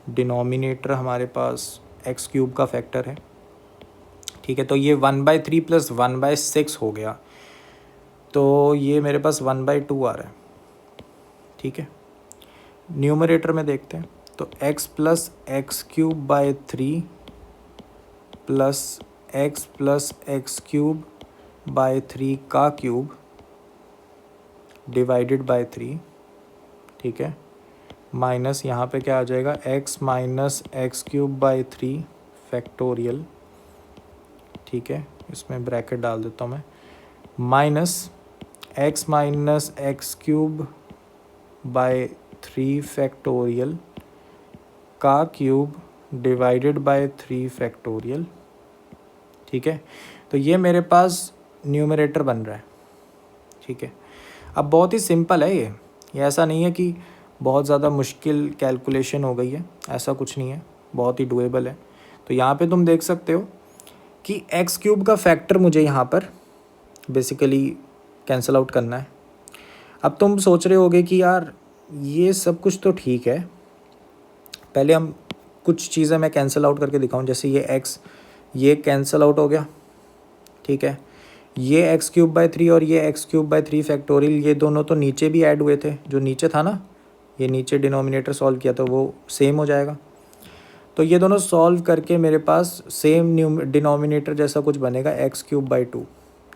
denominator हमारे पास एक्स क्यूब का फैक्टर है। ठीक है, तो ये 1/3 प्लस 1/6 हो गया, तो ये मेरे पास 1/2 आ रहा है। ठीक है, न्यूमरेटर में देखते हैं, तो x plus x cube by 3 plus x cube by 3 का क्यूब डिवाइडेड बाई 3, ठीक है, माइनस यहाँ पे क्या आ जाएगा, x minus x cube by 3 factorial, ठीक है, इसमें ब्रैकेट डाल देता हूँ मैं, minus x minus x cube by 3 factorial का क्यूब डिवाइडेड बाय 3 फैक्टोरियल। ठीक है, तो ये मेरे पास न्यूमरेटर बन रहा है। ठीक है, अब बहुत ही सिंपल है ये ऐसा नहीं है कि बहुत ज़्यादा मुश्किल कैलकुलेशन हो गई है, ऐसा कुछ नहीं है, बहुत ही डुएबल है। तो यहाँ पे तुम देख सकते हो कि एक्स क्यूब का फैक्टर मुझे यहाँ पर बेसिकली कैंसिल आउट करना है। अब तुम सोच रहे होगे कि यार ये सब कुछ तो ठीक है, पहले हम कुछ चीज़ें मैं कैंसिल आउट करके दिखाऊं, जैसे ये एक्स, ये कैंसिल आउट हो गया। ठीक है, ये एक्स क्यूब बाई 3 और ये एक्स क्यूब बाई 3 फैक्टोरियल, ये दोनों तो नीचे भी ऐड हुए थे, जो नीचे था ना, ये नीचे डिनोमिनेटर सॉल्व किया तो वो सेम हो जाएगा। तो ये दोनों सॉल्व करके मेरे पास सेम डिनोमिनेटर जैसा कुछ बनेगा, एक्स क्यूब बाई 2।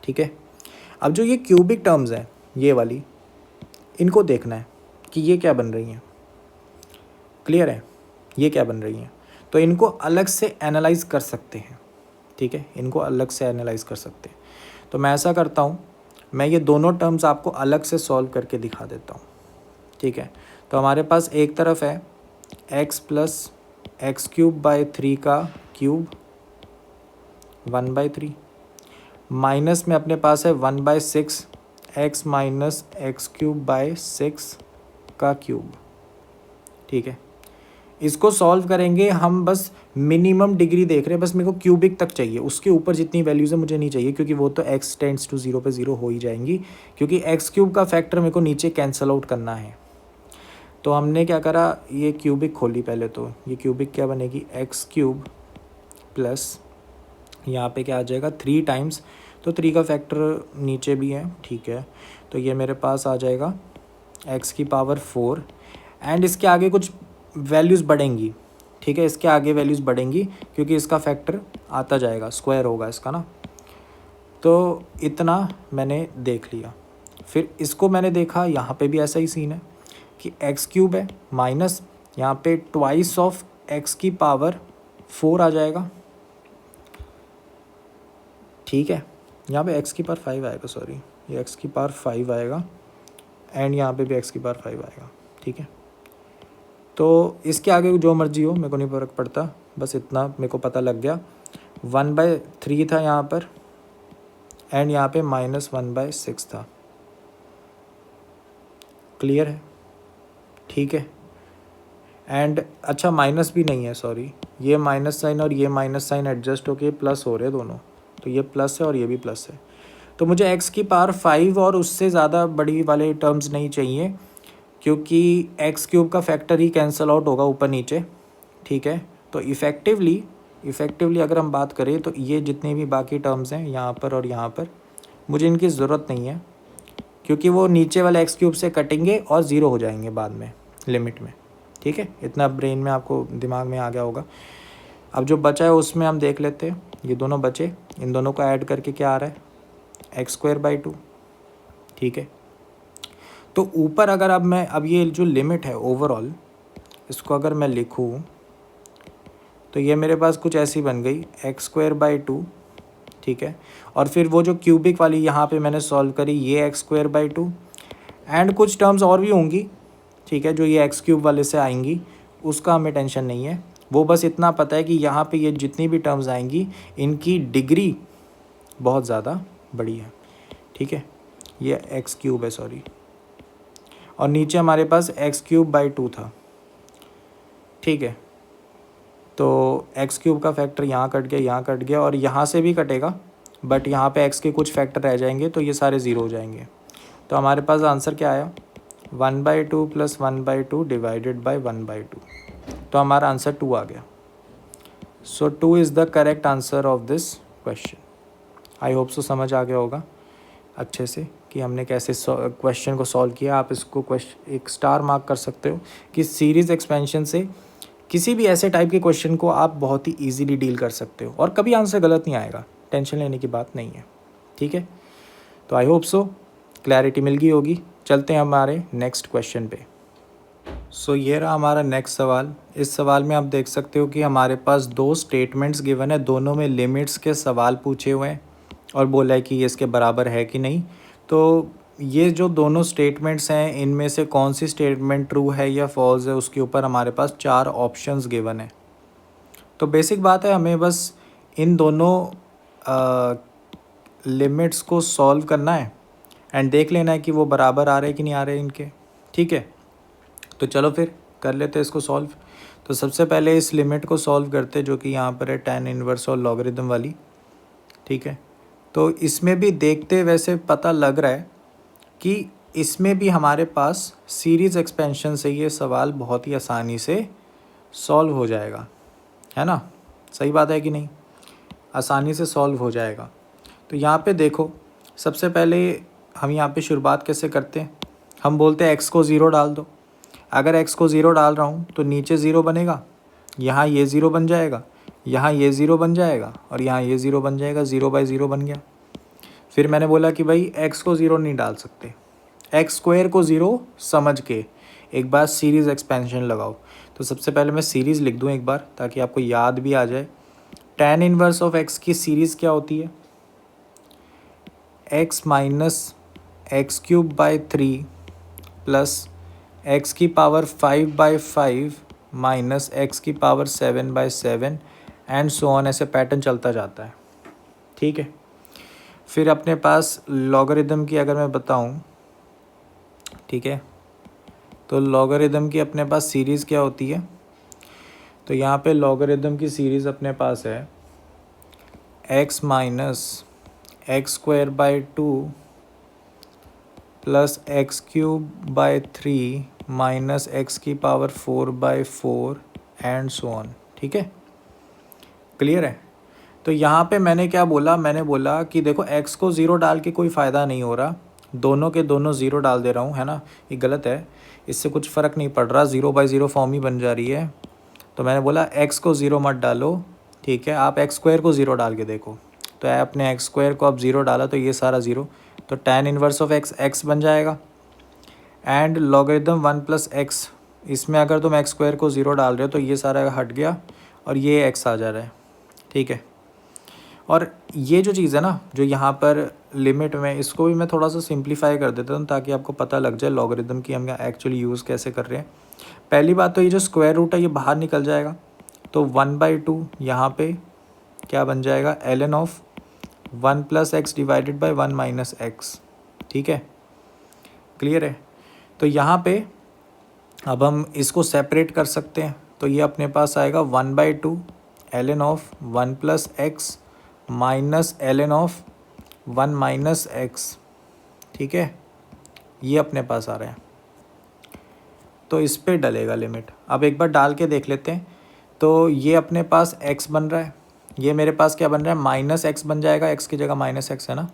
ठीक है, अब जो ये क्यूबिक टर्म्स हैं ये वाली, इनको देखना है कि ये क्या बन रही हैं। क्लियर है, ये क्या बन रही हैं, तो इनको अलग से एनालाइज कर सकते हैं। ठीक है, इनको अलग से एनालाइज कर सकते हैं। तो मैं ऐसा करता हूँ, मैं ये दोनों टर्म्स आपको अलग से सॉल्व करके दिखा देता हूँ। ठीक है, तो हमारे पास एक तरफ है x plus x cube by 3 का क्यूब 1/3, माइनस में अपने पास है 1/6 x minus x cube by 6 का क्यूब। ठीक है, इसको सॉल्व करेंगे हम, बस मिनिमम डिग्री देख रहे हैं, बस मेरे को क्यूबिक तक चाहिए, उसके ऊपर जितनी वैल्यूज़ है मुझे नहीं चाहिए, क्योंकि वो तो x टेंड्स टू 0 पे 0 हो ही जाएंगी, क्योंकि एक्स क्यूब का फैक्टर मेरे को नीचे कैंसिल आउट करना है। तो हमने क्या करा, ये क्यूबिक खोली पहले, तो ये क्यूबिक क्या बनेगी, एक्स क्यूब प्लस यहाँ पे क्या आ जाएगा 3 टाइम्स, तो 3 का फैक्टर नीचे भी है। ठीक है, तो ये मेरे पास आ जाएगा x की पावर 4, एंड इसके आगे कुछ वैल्यूज़ बढ़ेंगी। ठीक है, इसके आगे वैल्यूज़ बढ़ेंगी क्योंकि इसका फैक्टर आता जाएगा, स्क्वायर होगा इसका ना। तो इतना मैंने देख लिया, फिर इसको मैंने देखा, यहाँ पे भी ऐसा ही सीन है कि एक्स क्यूब है माइनस यहाँ पे ट्वाइस ऑफ एक्स की पावर 4 आ जाएगा। ठीक है, यहाँ पे एक्स की पावर 5 आएगा, सॉरी ये एक्स की पावर 5 आएगा, एंड यहाँ पे भी एक्स की पावर 5 आएगा। ठीक है, तो इसके आगे जो मर्जी हो मेरे को नहीं फ़र्क पड़ता, बस इतना मेरे को पता लग गया। 1/3 था यहाँ पर एंड यहाँ पे -1/6 था। क्लियर है? ठीक है। एंड अच्छा माइनस भी नहीं है, सॉरी, ये माइनस साइन और ये माइनस साइन एडजस्ट होके प्लस हो रहे दोनों, तो ये प्लस है और ये भी प्लस है। तो मुझे x की पावर 5 और उससे ज़्यादा बड़ी वाले टर्म्स नहीं चाहिए, क्योंकि x³ का फैक्टर ही कैंसिल आउट होगा ऊपर नीचे। ठीक है, तो इफ़ेक्टिवली अगर हम बात करें तो ये जितने भी बाकी टर्म्स हैं यहाँ पर और यहाँ पर, मुझे इनकी ज़रूरत नहीं है, क्योंकि वो नीचे वाले x³ से कटेंगे और ज़ीरो हो जाएंगे बाद में लिमिट में। ठीक है, इतना ब्रेन में आपको दिमाग में आ गया होगा। अब जो बचा है उसमें हम देख लेते हैं, ये दोनों बचे, इन दोनों को ऐड करके क्या आ रहा है, x²/2। ठीक है, तो ऊपर अगर अब ये जो लिमिट है ओवरऑल, इसको अगर मैं लिखूँ तो ये मेरे पास कुछ ऐसी बन गई x²/2। ठीक है, और फिर वो जो क्यूबिक वाली यहाँ पे मैंने सॉल्व करी, ये x²/2 एंड कुछ टर्म्स और भी होंगी। ठीक है, जो ये x³ वाले से आएंगी, उसका हमें टेंशन नहीं है। वो बस इतना पता है कि यहाँ पे ये जितनी भी टर्म्स आएंगी इनकी डिग्री बहुत ज़्यादा बड़ी है। ठीक है, ये x³ है, सॉरी, और नीचे हमारे पास x³/2 था। ठीक है, तो x³ का फैक्टर यहाँ कट गया, यहाँ कट गया और यहाँ से भी कटेगा, बट यहाँ पे x के कुछ फैक्टर रह जाएंगे तो ये सारे ज़ीरो हो जाएंगे। तो हमारे पास आंसर क्या आया, 1/2 + 1/2 डिवाइडेड बाय 1/2। तो हमारा आंसर 2 आ गया। सो 2 is the correct answer of this question. I hope so समझ आ गया होगा अच्छे से कि हमने कैसे क्वेश्चन को सॉल्व किया। आप इसको एक स्टार मार्क कर सकते हो कि सीरीज़ एक्सपेंशन से किसी भी ऐसे टाइप के क्वेश्चन को आप बहुत ही ईजीली डील कर सकते हो और कभी आंसर गलत नहीं आएगा, टेंशन लेने की बात नहीं है। ठीक है, तो आई होप सो क्लैरिटी मिल गई होगी। चलते हैं हमारे नेक्स्ट क्वेश्चन पे। सो ये रहा हमारा नेक्स्ट सवाल। इस सवाल में आप देख सकते हो कि हमारे पास दो स्टेटमेंट्स गिवन है, दोनों में लिमिट्स के सवाल पूछे हुए हैं और बोला है कि ये इसके बराबर है कि नहीं। तो ये जो दोनों स्टेटमेंट्स हैं, इनमें से कौन सी स्टेटमेंट ट्रू है या फॉल्स है, उसके ऊपर हमारे पास 4 ऑप्शंस गिवन है। तो बेसिक बात है, हमें बस इन दोनों लिमिट्स को सॉल्व करना है एंड देख लेना है कि वो बराबर आ रहे हैं कि नहीं आ रहे इनके। ठीक है, तो चलो फिर कर लेते हैं इसको सॉल्व। तो सबसे पहले इस लिमिट को सॉल्व करते हैं, जो कि यहाँ पर है tan इनवर्स और लॉगरिदम वाली। ठीक है, तो इसमें भी देखते वैसे पता लग रहा है कि इसमें भी हमारे पास सीरीज़ एक्सपेंशन से ये सवाल बहुत ही आसानी से सॉल्व हो जाएगा, है ना। सही बात है कि नहीं, आसानी से सॉल्व हो जाएगा। तो यहाँ पे देखो, सबसे पहले हम यहाँ पे शुरुआत कैसे करते हैं, हम बोलते हैं x को 0 डाल दो। अगर x को 0 डाल रहा हूँ तो नीचे 0 बनेगा, यहाँ ये 0 बन जाएगा, यहाँ ये 0 बन जाएगा और यहाँ ये 0 बन जाएगा, 0/0 बन गया। फिर मैंने बोला कि भाई x को 0 नहीं डाल सकते, x² को 0 समझ के एक बार सीरीज़ एक्सपेंशन लगाओ। तो सबसे पहले मैं सीरीज़ लिख दूँ एक बार, ताकि आपको याद भी आ जाए। tan इनवर्स ऑफ x की सीरीज़ क्या होती है, x - x³/3 plus x⁵ 5/5 minus x⁵ 7/7 and so on, ऐसे पैटर्न चलता जाता है। ठीक है, फिर अपने पास लॉगरिदम की अगर मैं बताऊं, ठीक है, तो लॉगरिदम की अपने पास सीरीज़ क्या होती है। तो यहाँ पे लॉगरिदम की सीरीज़ अपने पास है x - x²/2 plus x³/3 minus x⁴ 4/4 and so on. ठीक है, क्लियर है। तो यहाँ पे मैंने क्या बोला, मैंने बोला कि देखो x को 0 डाल के कोई फ़ायदा नहीं हो रहा, दोनों के दोनों 0 डाल दे रहा हूँ, है ना। ये गलत है, इससे कुछ फ़र्क नहीं पड़ रहा, 0/0 फॉर्म ही बन जा रही है। तो मैंने बोला x को 0 मत डालो, ठीक है, आप x² को 0 डाल के देखो। तो अपने x² को अब 0 डाला तो ये सारा 0, तो tan इनवर्स ऑफ x बन जाएगा एंड लॉगरिदम 1 + x, इसमें अगर तुम x² को 0 डाल रहे हो तो ये सारा हट गया और ये x आ जा रहा है। ठीक है, और ये जो चीज़ है ना, जो यहाँ पर लिमिट में, इसको भी मैं थोड़ा सा सिंप्लीफाई कर देता हूँ ताकि आपको पता लग जाए लॉगरिदम की हम एक्चुअली यूज़ कैसे कर रहे हैं। पहली बात तो ये जो स्क्वायर रूट है ये बाहर निकल जाएगा, तो 1/2 यहाँ पे क्या बन जाएगा, ln of 1 + x divided by 1 - x। ठीक है, क्लियर है। तो यहाँ पे अब हम इसको सेपरेट कर सकते हैं, तो ये अपने पास आएगा 1/2 ln of 1 + x minus ln of 1 - x। ठीक है, ये अपने पास आ रहा है, तो इस पे डलेगा लिमिट। अब एक बार डाल के देख लेते हैं। तो ये अपने पास x बन रहा है, ये मेरे पास क्या बन रहा है, -x बन जाएगा, x की जगह -x है ना,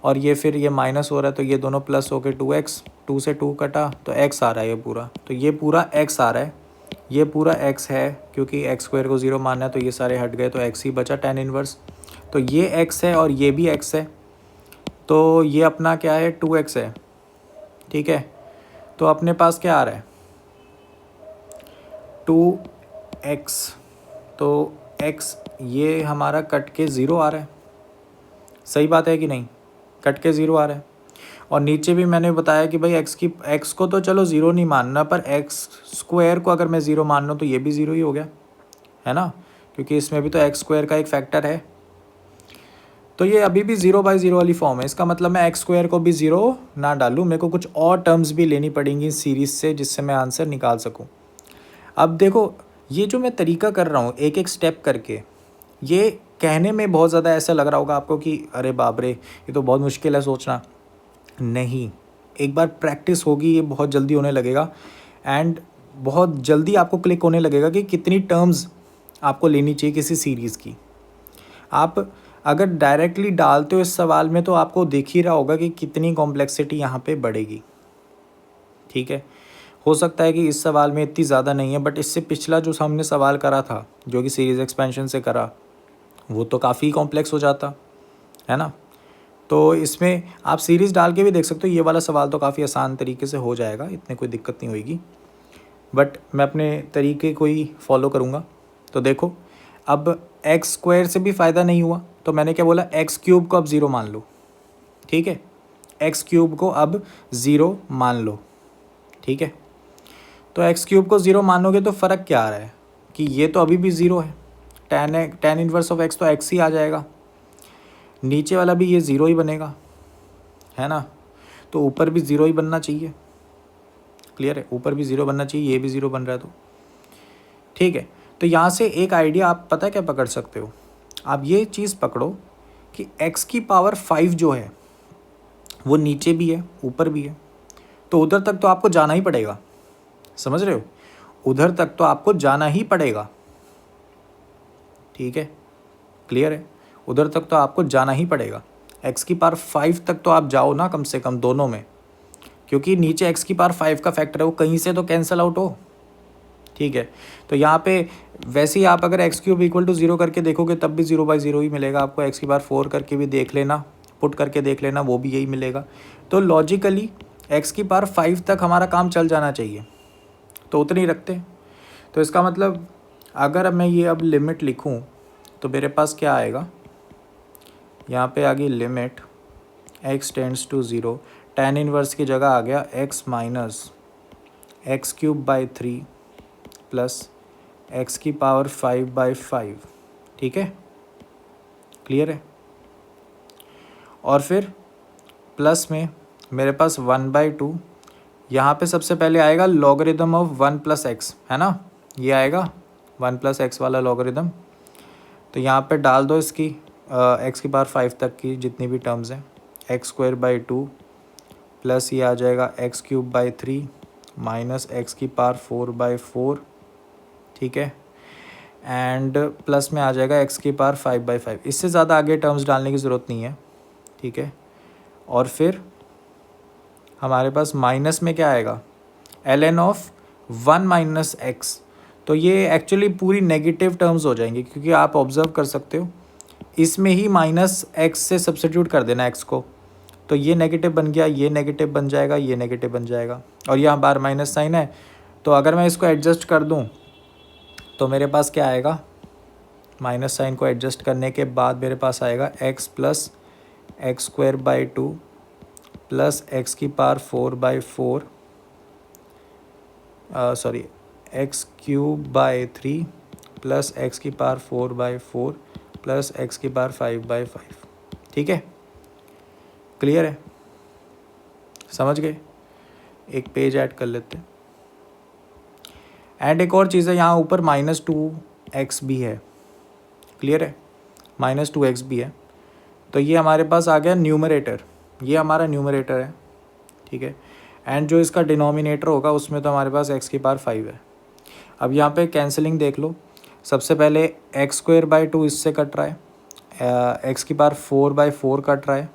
और ये फिर ये माइनस हो रहा है तो ये दोनों प्लस हो गए 2x, 2 से 2 कटा तो x आ रहा है ये पूरा, तो ये पूरा x आ रहा है, ये पूरा x है क्योंकि x² को 0 मानना है, तो ये सारे हट गए तो x ही बचा tan इनवर्स। तो ये x है और ये भी x है, तो ये अपना क्या है 2x है। ठीक है, तो अपने पास क्या आ रहा है 2x, तो x ये हमारा कट के 0 आ रहा है, सही बात है कि नहीं, कट के 0 आ रहा है। और नीचे भी मैंने बताया कि भाई x को तो चलो 0 नहीं मानना, पर x² को अगर मैं 0 मान लूँ तो ये भी 0 ही हो गया, है ना, क्योंकि इसमें भी तो x² का एक फैक्टर है। तो ये अभी भी 0/0 वाली फॉर्म है, इसका मतलब मैं x² को भी 0 ना डालूँ, मेरे को कुछ और टर्म्स भी लेनी पड़ेंगी इस सीरीज़ से जिससे मैं आंसर निकाल सकूँ। अब देखो ये जो मैं तरीका कर रहा हूँ एक एक स्टेप करके, ये कहने में बहुत ज़्यादा ऐसा लग रहा होगा आपको कि अरे बाप रे ये तो बहुत मुश्किल है सोचना। नहीं, एक बार प्रैक्टिस होगी ये बहुत जल्दी होने लगेगा, एंड बहुत जल्दी आपको क्लिक होने लगेगा कि कितनी टर्म्स आपको लेनी चाहिए किसी सीरीज़ की। आप अगर डायरेक्टली डालते हो इस सवाल में तो आपको दिख ही रहा होगा कि कितनी कॉम्प्लेक्सिटी यहाँ पे बढ़ेगी। ठीक है, हो सकता है कि इस सवाल में इतनी ज़्यादा नहीं है, बट इससे पिछला जो हमने सवाल करा था जो कि सीरीज़ एक्सपेंशन से करा, वो तो काफ़ी कॉम्प्लेक्स हो जाता है ना। तो इसमें आप सीरीज़ डाल के भी देख सकते हो, ये वाला सवाल तो काफ़ी आसान तरीके से हो जाएगा, इतने कोई दिक्कत नहीं होगी, बट मैं अपने तरीके को ही फॉलो करूँगा। तो देखो अब x² से भी फ़ायदा नहीं हुआ, तो मैंने क्या बोला, x³ को अब 0 मान लो। ठीक है, x³ को अब 0 मान लो। ठीक है, तो x³ को 0 मानोगे तो फ़र्क क्या आ रहा है कि ये तो अभी भी 0 है, tan इनवर्स ऑफ x तो x ही आ जाएगा, नीचे वाला भी ये 0 ही बनेगा, है ना, तो ऊपर भी 0 ही बनना चाहिए। क्लियर है, ऊपर भी 0 बनना चाहिए, ये भी 0 बन रहा है तो ठीक है। तो यहाँ से एक आइडिया आप पता क्या पकड़ सकते हो, आप ये चीज़ पकड़ो कि x⁵ जो है वो नीचे भी है ऊपर भी है, तो उधर तक तो आपको जाना ही पड़ेगा, समझ रहे हो, उधर तक तो आपको जाना ही पड़ेगा। ठीक है, क्लियर है, उधर तक तो आपको जाना ही पड़ेगा, x⁵ तक तो आप जाओ ना कम से कम दोनों में, क्योंकि नीचे x⁵ का फैक्टर है वो कहीं से तो कैंसिल आउट हो। ठीक है, तो यहाँ पे वैसे ही आप अगर x³ = 0 करके देखोगे तब भी 0/0 ही मिलेगा आपको, x⁴ करके भी देख लेना, पुट करके देख लेना, वो भी यही मिलेगा। तो लॉजिकली x⁵ तक हमारा काम चल जाना चाहिए, तो उतनी रखते। तो इसका मतलब अगर मैं ये अब लिमिट लिखूँ तो मेरे पास क्या आएगा, यहाँ पे आ गई limit x tends to 0, tan inverse की जगह आ गया x minus x³/3 plus x⁵/5। ठीक है, क्लियर है। और फिर प्लस में मेरे पास 1/2, यहाँ पे सबसे पहले आएगा लॉगरिदम ऑफ 1 + x, है ना, ये आएगा 1 + x वाला लॉगरिदम। तो यहाँ पे डाल दो इसकी x⁵ तक की जितनी भी टर्म्स हैं, x²/2 प्लस ये आ जाएगा x³/3 माइनस x⁴/4। ठीक है, एंड प्लस में आ जाएगा x⁵5/5। इससे ज़्यादा आगे टर्म्स डालने की ज़रूरत नहीं है। ठीक है, और फिर हमारे पास माइनस में क्या आएगा, ln ऑफ 1 - x। तो ये एक्चुअली पूरी नेगेटिव टर्म्स हो जाएंगी, क्योंकि आप ऑब्जर्व कर सकते हो इसमें ही -x से सब्स्टिट्यूट कर देना x को, तो ये नेगेटिव बन गया, ये नेगेटिव बन जाएगा, ये नेगेटिव बन जाएगा, और यहाँ बार माइनस साइन है। तो अगर मैं इसको एडजस्ट कर दूँ तो मेरे पास क्या आएगा, माइनस साइन को एडजस्ट करने के बाद मेरे पास आएगा x plus x square by 2 plus x की power 4/4 sorry x cube by 3 plus x की पावर 4/4 प्लस एक्स की पावर 5/5। ठीक है, क्लियर है, समझ गए। एक पेज ऐड कर लेते हैं। एंड एक और चीज़ है, यहाँ ऊपर -2x भी है। क्लियर है, -2x भी है। तो ये हमारे पास आ गया न्यूमरेटर, ये हमारा न्यूमरेटर है। ठीक है, एंड जो इसका डिनोमिनेटर होगा उसमें तो हमारे पास x की पावर 5 है। अब यहाँ पे कैंसलिंग देख लो। सबसे पहले x² बाई 2 इससे कट रहा है, x की पावर 4/4 कट रहा है।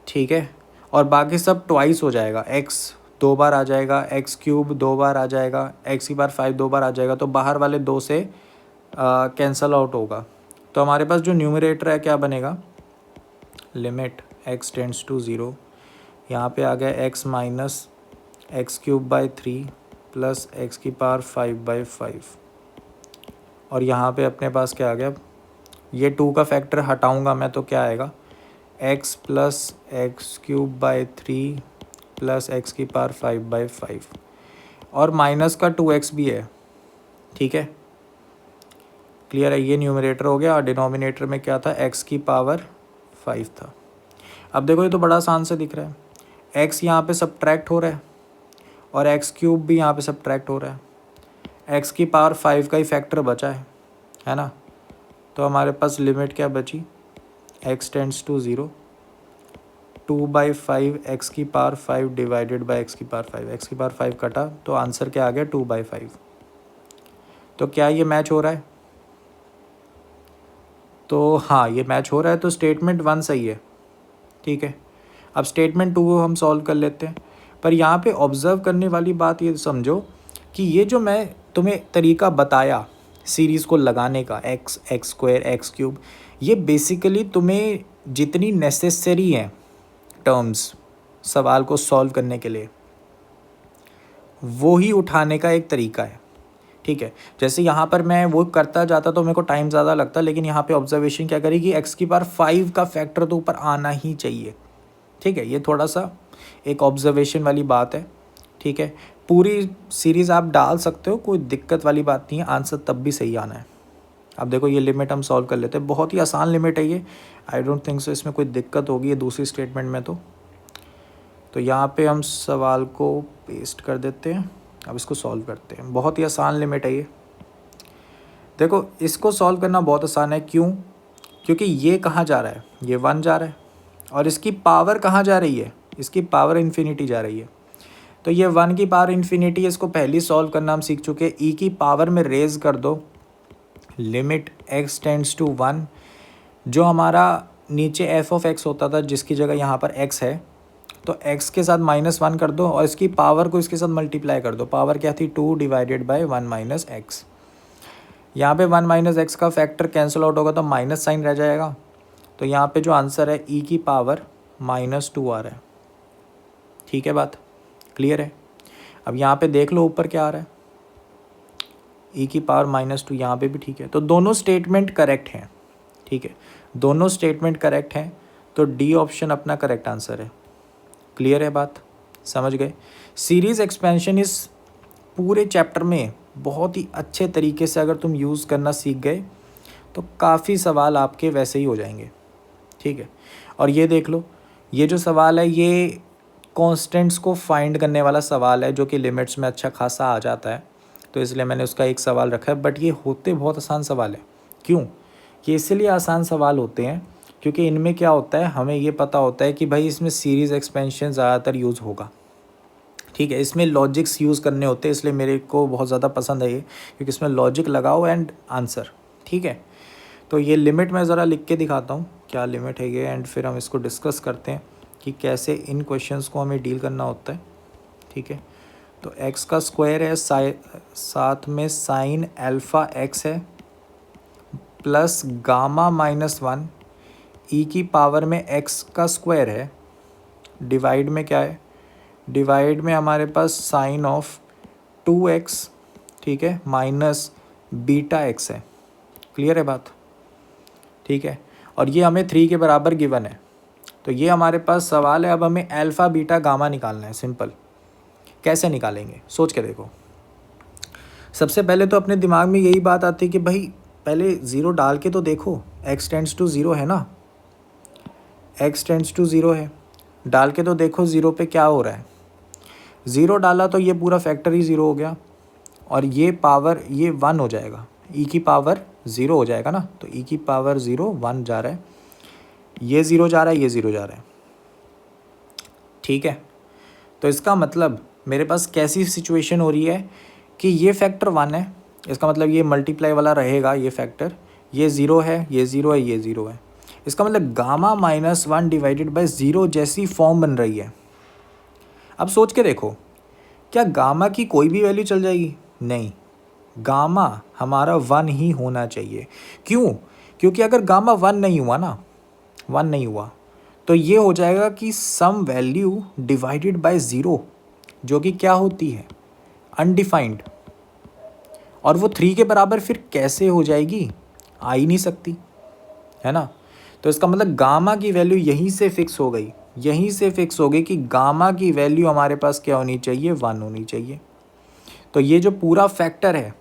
ठीक है, और बाकी सब ट्वाइस हो जाएगा। x 2 बार आ जाएगा, x क्यूब 2 बार आ जाएगा, x की पावर 5 2 बार आ जाएगा। तो बाहर वाले 2 से कैंसल आउट होगा। तो हमारे पास जो न्यूमरेटर है क्या बनेगा, लिमिट x टेंड्स टू 0। यहाँ पे आ गया x minus x cube by 3 plus x की पावर 5/5। और यहाँ पे अपने पास क्या आ गया, ये 2 का फैक्टर हटाऊँगा मैं तो क्या आएगा, x plus x cube by 3 plus x की पावर 5/5 और माइनस का 2x भी है। ठीक है, क्लियर है। ये न्यूमरेटर हो गया और डिनोमिनेटर में क्या था, x की पावर 5 था। अब देखो ये तो बड़ा आसान से दिख रहा है, x यहाँ पे सब्ट्रैक्ट हो रहा है और एक्स क्यूब भी यहाँ पे सब्ट्रैक्ट हो रहा है। x की पावर 5 का ही फैक्टर बचा है ना। तो हमारे पास लिमिट क्या बची, x टेंड्स टू 0, 2/5 एक्स की पावर 5 डिवाइडेड बाई एक्स की पावर 5। एक्स की पावर 5 कटा तो आंसर क्या आ गया, 2/5। तो क्या ये मैच हो रहा है, तो हाँ ये मैच हो रहा है। तो स्टेटमेंट 1 सही है। ठीक है, अब स्टेटमेंट 2 को हम सॉल्व कर लेते हैं। पर यहाँ पे ऑब्ज़र्व करने वाली बात ये समझो कि ये जो मैं तुम्हें तरीका बताया सीरीज़ को लगाने का, एक्स स्क्वायर एक्स क्यूब, ये बेसिकली तुम्हें जितनी नेसेसरी हैं टर्म्स सवाल को सॉल्व करने के लिए वो ही उठाने का एक तरीका है। ठीक है, जैसे यहाँ पर मैं वो करता जाता तो मेरे को टाइम ज़्यादा लगता, लेकिन यहाँ पे ऑब्जर्वेशन क्या करी कि एक्स की पावर 5 का फैक्टर तो ऊपर आना ही चाहिए। ठीक है, ये थोड़ा सा एक ऑब्जर्वेशन वाली बात है। ठीक है, पूरी सीरीज़ आप डाल सकते हो, कोई दिक्कत वाली बात नहीं है, आंसर तब भी सही आना है। अब देखो ये लिमिट हम सॉल्व कर लेते हैं, बहुत ही आसान लिमिट है ये, आई डोंट थिंक सो इसमें कोई दिक्कत होगी ये दूसरी स्टेटमेंट में। तो यहाँ पे हम सवाल को पेस्ट कर देते हैं। अब इसको सॉल्व करते हैं, बहुत ही आसान लिमिट है ये। देखो इसको सॉल्व करना बहुत आसान है, क्यों, क्योंकि ये कहाँ जा रहा है, ये 1 जा रहा है और इसकी पावर कहाँ जा रही है, इसकी पावर इन्फिनिटी जा रही है। तो ये 1 की पावर इन्फिनिटी, इसको पहले सॉल्व करना हम सीख चुके हैं। ई की पावर में रेज कर दो, लिमिट x टेंड्स टू 1। जो हमारा नीचे एफ ऑफ एक्स होता था जिसकी जगह यहाँ पर x है, तो x के साथ -1 कर दो और इसकी पावर को इसके साथ मल्टीप्लाई कर दो। पावर क्या थी, 2 डिवाइडेड बाई 1 माइनस एक्स। यहाँ पे 1 माइनस एक्स का फैक्टर कैंसिल आउट होगा तो माइनस साइन रह जाएगा। तो यहाँ पे जो आंसर है e की पावर -2 आ रहा है। ठीक है, बात क्लियर है। अब यहाँ पे देख लो ऊपर क्या आ रहा है, e की पावर -2, यहाँ पे भी ठीक है। तो दोनों स्टेटमेंट करेक्ट हैं। ठीक है, दोनों स्टेटमेंट करेक्ट हैं, तो डी ऑप्शन अपना करेक्ट आंसर है। क्लियर है बात, समझ गए। सीरीज़ एक्सपेंशन इस पूरे चैप्टर में बहुत ही अच्छे तरीके से अगर तुम यूज़ करना सीख गए तो काफ़ी सवाल आपके वैसे ही हो जाएंगे। ठीक है, और ये देख लो, ये जो सवाल है ये कांस्टेंट्स को फाइंड करने वाला सवाल है, जो कि लिमिट्स में अच्छा खासा आ जाता है, तो इसलिए मैंने उसका एक सवाल रखा है। बट ये होते बहुत आसान सवाल है। क्यों, ये इसलिए आसान सवाल होते हैं क्योंकि इनमें क्या होता है, हमें ये पता होता है कि भाई इसमें सीरीज़ एक्सपेंशन ज़्यादातर यूज़ होगा। ठीक है, इसमें लॉजिक्स यूज़ करने होते हैं, इसलिए मेरे को बहुत ज़्यादा पसंद है ये, क्योंकि इसमें लॉजिक लगाओ एंड आंसर। ठीक है, तो ये लिमिट मैं ज़रा लिख के दिखाता हूँ क्या लिमिट है ये, एंड फिर हम इसको डिस्कस करते हैं कि कैसे इन क्वेश्चंस को हमें डील करना होता है। ठीक है, तो एक्स का स्क्वायर है, साथ में साइन अल्फ़ा एक्स है, प्लस गामा -1, ई की पावर में एक्स का स्क्वायर है, डिवाइड में क्या है, डिवाइड में हमारे पास साइन ऑफ 2x, ठीक है, माइनस बीटा एक्स है। क्लियर है बात? ठीक है, और ये हमें 3 के बराबर गिवन है। तो ये हमारे पास सवाल है, अब हमें अल्फ़ा बीटा गामा निकालना है। सिंपल, कैसे निकालेंगे सोच के देखो। सबसे पहले तो अपने दिमाग में यही बात आती है कि भाई पहले ज़ीरो डाल के तो देखो, x टेंड्स टू ज़ीरो है ना, x टेंड्स टू ज़ीरो है, डाल के तो देखो ज़ीरो पे क्या हो रहा है। ज़ीरो डाला तो ये पूरा फैक्टर ही ज़ीरो हो गया, और ये पावर ये 1 हो जाएगा, e की पावर 0 हो जाएगा ना, तो e की पावर 0 1 जा रहा है, ये 0 जा रहा है, ये 0 जा रहा है। ठीक है, तो इसका मतलब मेरे पास कैसी सिचुएशन हो रही है कि ये फैक्टर 1 है, इसका मतलब ये मल्टीप्लाई वाला रहेगा, ये फैक्टर, ये 0 है, ये 0 है, ये 0 है। इसका मतलब गामा -1 डिवाइडेड बाई 0 जैसी फॉर्म बन रही है। अब सोच के देखो, क्या गामा की कोई भी वैल्यू चल जाएगी? नहीं, गामा हमारा 1 ही होना चाहिए। क्यों? क्योंकि अगर गामा 1 नहीं हुआ ना, 1 नहीं हुआ, तो ये हो जाएगा कि सम वैल्यू डिवाइडेड बाय 0, जो कि क्या होती है? अनडिफाइंड। और वो 3 के बराबर फिर कैसे हो जाएगी? आ ही नहीं सकती, है ना। तो इसका मतलब गामा की वैल्यू यहीं से फिक्स हो गई, यहीं से फिक्स हो गई कि गामा की वैल्यू हमारे पास क्या होनी चाहिए? 1 होनी चाहिए। तो ये जो पूरा फैक्टर है,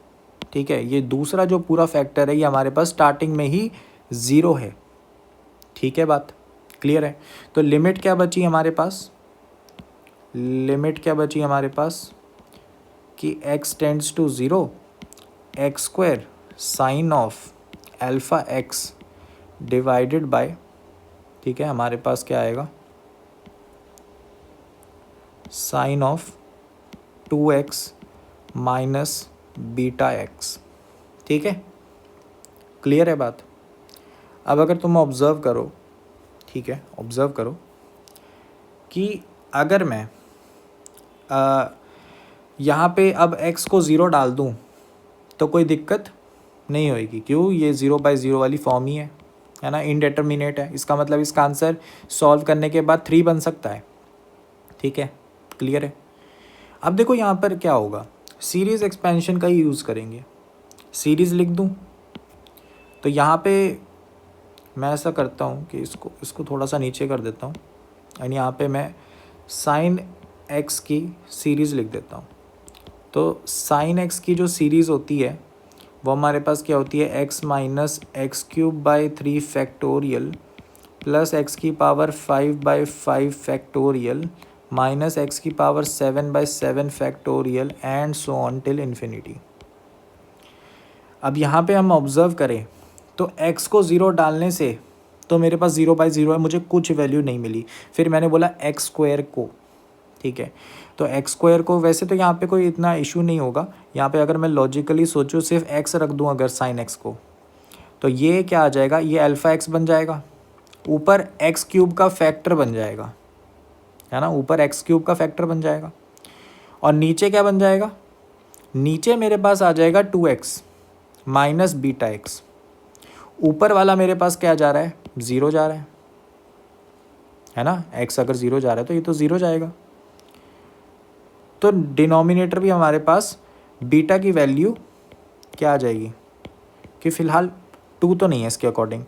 ठीक है, ये दूसरा जो पूरा फैक्टर है, ये हमारे पास स्टार्टिंग में ही 0 है। ठीक है, बात क्लियर है? तो लिमिट क्या बची हमारे पास? लिमिट क्या बची हमारे पास कि x tends to 0, x square sine of alpha x divided by, ठीक है, हमारे पास क्या आएगा? Sine of 2x minus beta x. ठीक है, क्लियर है बात? अब अगर तुम ऑब्ज़र्व करो, ठीक है, ऑब्ज़र्व करो कि अगर मैं यहाँ पे अब x को 0 डाल दूँ तो कोई दिक्कत नहीं होएगी। क्यों? ये 0/0 वाली फॉर्म ही है ना, इनडेटर्मिनेट है। इसका मतलब इसका आंसर सॉल्व करने के बाद 3 बन सकता है। ठीक है, क्लियर है? अब देखो यहाँ पर क्या होगा, सीरीज़ एक्सपेंशन का ही यूज़ करेंगे। सीरीज़ लिख दूँ तो यहाँ पे मैं ऐसा करता हूँ कि इसको थोड़ा सा नीचे कर देता हूँ, एंड यहाँ पे मैं साइन एक्स की सीरीज़ लिख देता हूँ। तो साइन एक्स की जो सीरीज़ होती है वो हमारे पास क्या होती है? x minus x cube by 3 factorial plus x की पावर 5/5 फैक्टोरियल माइनस एक्स की power 7/7 factorial and so on till infinity. अब यहाँ पे हम ऑब्ज़र्व करें तो x को 0 डालने से तो मेरे पास 0/0 है, मुझे कुछ वैल्यू नहीं मिली। फिर मैंने बोला एक्स स्क्वायर को, ठीक है, तो एक्स स्क्वायर को, वैसे तो यहाँ पे कोई इतना इशू नहीं होगा। यहाँ पे अगर मैं लॉजिकली सोचूं, सिर्फ एक्स रख दूँ अगर साइन एक्स को, तो ये क्या आ जाएगा? ये अल्फ़ा एक्स बन जाएगा, ऊपर एक्स क्यूब का फैक्टर बन जाएगा, है ना, ऊपर एक्स क्यूब का फैक्टर बन जाएगा। और नीचे क्या बन जाएगा? नीचे मेरे पास आ जाएगा 2x माइनस बीटा एक्स। ऊपर वाला मेरे पास क्या जा रहा है? 0 जा रहा है ना। x अगर 0 जा रहा है तो ये तो 0 जाएगा। तो डिनोमिनेटर भी हमारे पास बीटा की वैल्यू क्या आ जाएगी कि फ़िलहाल 2 तो नहीं है इसके अकॉर्डिंग।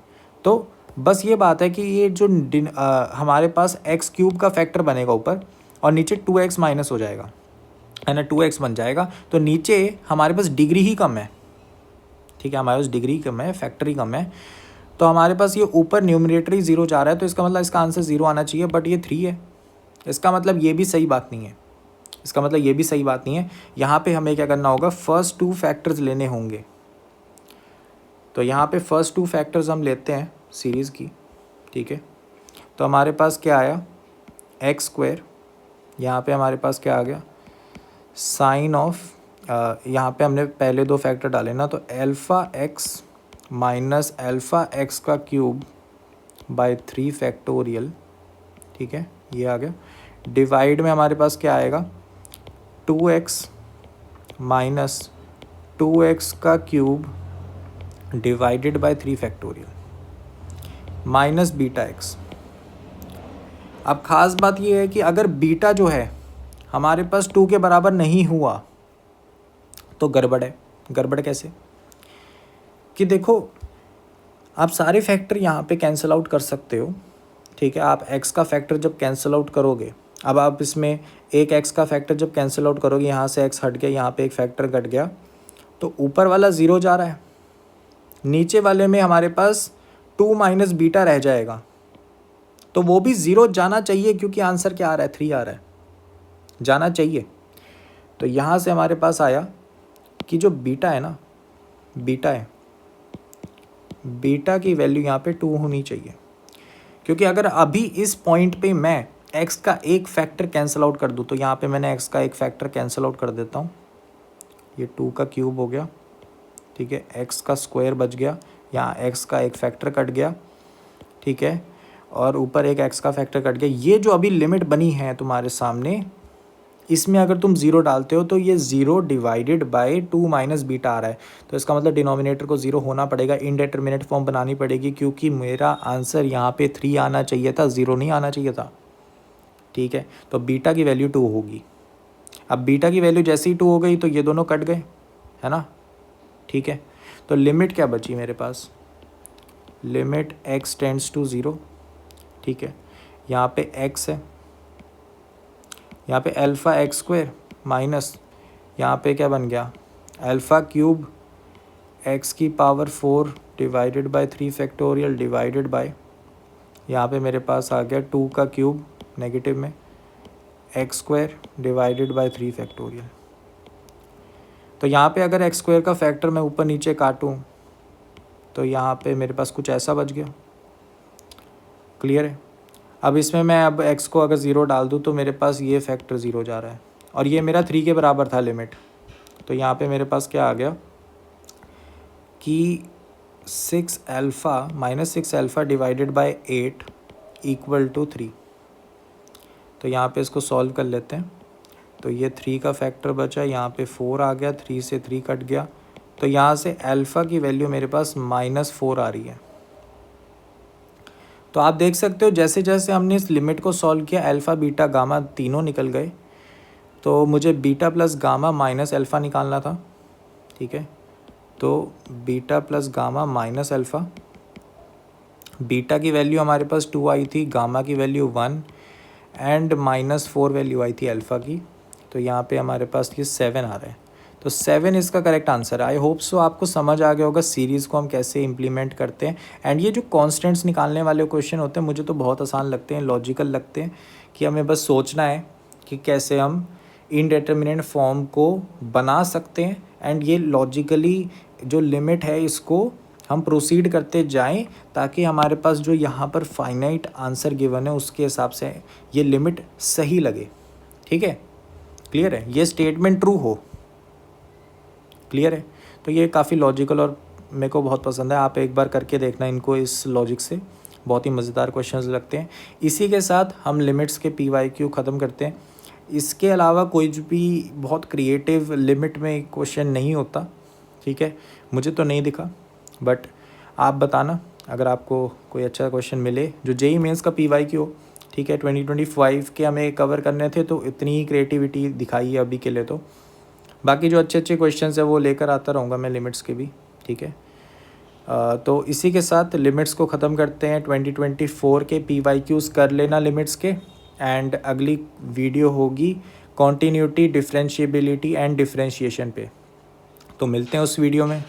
तो बस ये बात है कि ये जो हमारे पास एक्स क्यूब का फैक्टर बनेगा ऊपर, और नीचे 2x माइनस हो जाएगा, है ना, 2x बन जाएगा। तो नीचे हमारे पास डिग्री ही कम है, ठीक है, हमारे पास डिग्री कम है, फैक्टर ही कम है। तो हमारे पास ये ऊपर न्यूमरेटर ही 0 जा रहा है, तो इसका मतलब इसका आंसर 0 आना चाहिए, बट ये 3 है। इसका मतलब ये भी सही बात नहीं है, इसका मतलब ये भी सही बात नहीं है। यहाँ पे हमें क्या करना होगा? फर्स्ट 2 फैक्टर्स लेने होंगे। तो यहाँ पे फर्स्ट 2 फैक्टर्स हम लेते हैं सीरीज़ की, ठीक है। तो हमारे पास क्या आया? एक्स स्क्वायर, यहाँ पे हमारे पास क्या आ गया? साइन ऑफ, यहाँ पे हमने पहले 2 फैक्टर डाले ना, तो alpha x minus alpha x का क्यूब बाय 3 फैक्टोरियल, ठीक है, ये आ गया। डिवाइड में हमारे पास क्या आएगा? 2x माइनस 2x का cube divided by 3 factorial minus beta x. अब ख़ास बात ये है कि अगर बीटा जो है हमारे पास 2 के बराबर नहीं हुआ तो गड़बड़ है। गड़बड़ कैसे? कि देखो आप सारे फैक्टर यहाँ पे कैंसिल आउट कर सकते हो, ठीक है। आप x का फैक्टर जब कैंसिल आउट करोगे, अब आप इसमें एक x का फैक्टर जब कैंसिल आउट करोगे, यहाँ से x हट गया, यहाँ पे एक फैक्टर घट गया, तो ऊपर वाला 0 जा रहा है, नीचे वाले में हमारे पास 2 माइनस बीटा रह जाएगा, तो वो भी 0 जाना चाहिए क्योंकि आंसर क्या आ रहा है, 3 आ रहा है, जाना चाहिए। तो यहाँ से हमारे पास आया कि जो बीटा है ना, बीटा है, बीटा की वैल्यू यहाँ पे 2 होनी चाहिए, क्योंकि अगर अभी इस पॉइंट पे मैं x का एक फैक्टर कैंसिल आउट कर दूँ, तो यहाँ पे मैंने x का एक फैक्टर कैंसिल आउट कर देता हूँ, ये 2 का क्यूब हो गया, ठीक है, x का स्क्वायर बच गया, यहाँ x का एक फैक्टर कट गया, ठीक है, और ऊपर एक x का फैक्टर कट गया। ये जो अभी लिमिट बनी है तुम्हारे सामने, इसमें अगर तुम 0 डालते हो तो ये 0 डिवाइडेड बाय 2 माइनस बीटा आ रहा है, तो इसका मतलब डिनोमिनेटर को 0 होना पड़ेगा, इनडेटर्मिनेट फॉर्म बनानी पड़ेगी, क्योंकि मेरा आंसर यहाँ पे 3 आना चाहिए था, 0 नहीं आना चाहिए था, ठीक है। तो बीटा की वैल्यू 2 होगी। अब बीटा की वैल्यू जैसे ही 2 हो गई तो ये दोनों कट गए, है ना, ठीक है। तो लिमिट क्या बची मेरे पास, लिमिट x टेंड्स टू 0, ठीक है, यहाँ पे x है, यहाँ पे अल्फ़ा एक्स स्क्वायर माइनस, यहाँ पे क्या बन गया, अल्फ़ा क्यूब x की power 4 divided by 3 factorial divided by, यहाँ पे मेरे पास आ गया 2 का क्यूब नेगेटिव में, x square divided by 3 factorial. तो यहाँ पे अगर एक्स स्क्वायर का फैक्टर मैं ऊपर नीचे काटूँ तो यहाँ पे मेरे पास कुछ ऐसा बच गया, क्लियर है। अब इसमें मैं अब x को अगर 0 डाल दूँ तो मेरे पास ये फैक्टर 0 जा रहा है, और ये मेरा 3 के बराबर था लिमिट, तो यहाँ पे मेरे पास क्या आ गया कि 6 alpha minus 6 alpha divided by 8 equal to 3। तो यहाँ पे इसको सॉल्व कर लेते हैं, तो ये 3 का फैक्टर बचा, यहाँ पे 4 आ गया, 3 से 3 कट गया, तो यहाँ से अल्फ़ा की वैल्यू मेरे पास -4 आ रही है। तो आप देख सकते हो जैसे जैसे हमने इस लिमिट को सॉल्व किया, अल्फ़ा बीटा गामा तीनों निकल गए, तो मुझे beta plus gamma minus alpha निकालना था, ठीक है। तो beta plus gamma minus alpha, beta की वैल्यू हमारे पास 2 आई थी, गामा की वैल्यू 1 एंड -4 वैल्यू आई थी अल्फ़ा की, तो यहाँ पे हमारे पास ये 7 आ रहा है, तो 7 इसका करेक्ट आंसर है। आई होप सो आपको समझ आ गया होगा सीरीज़ को हम कैसे इम्प्लीमेंट करते हैं। एंड ये जो कॉन्स्टेंट्स निकालने वाले क्वेश्चन होते हैं मुझे तो बहुत आसान लगते हैं, लॉजिकल लगते हैं, कि हमें बस सोचना है कि कैसे हम इनडेटर्मिनेट फॉर्म को बना सकते हैं, एंड ये लॉजिकली जो लिमिट है इसको हम प्रोसीड करते जाएं, ताकि हमारे पास जो यहाँ पर फाइनाइट आंसर गिवन है उसके हिसाब से ये लिमिट सही लगे, ठीक है, क्लियर है, ये स्टेटमेंट ट्रू हो, क्लियर है। तो ये काफ़ी लॉजिकल और मेरे को बहुत पसंद है, आप एक बार करके देखना इनको, इस लॉजिक से बहुत ही मज़ेदार क्वेश्चंस लगते हैं। इसी के साथ हम लिमिट्स के PYQ ख़त्म करते हैं। इसके अलावा कोई भी बहुत क्रिएटिव लिमिट में क्वेश्चन नहीं होता, ठीक है, मुझे तो नहीं दिखा, बट आप बताना अगर आपको कोई अच्छा क्वेश्चन मिले जो JEE मेंस का PYQ हो, ठीक है। 2025 के हमें कवर करने थे, तो इतनी ही क्रिएटिविटी दिखाई है अभी के लिए, तो बाकी जो अच्छे अच्छे क्वेश्चंस है वो लेकर आता रहूँगा मैं लिमिट्स के भी, ठीक है। तो इसी के साथ लिमिट्स को ख़त्म करते हैं। 2024 के PYQs कर लेना लिमिट्स के, एंड अगली वीडियो होगी कॉन्टीन्यूटी, डिफरेंशिएबिलिटी एंड डिफरेंशिएशन पे, तो मिलते हैं उस वीडियो में।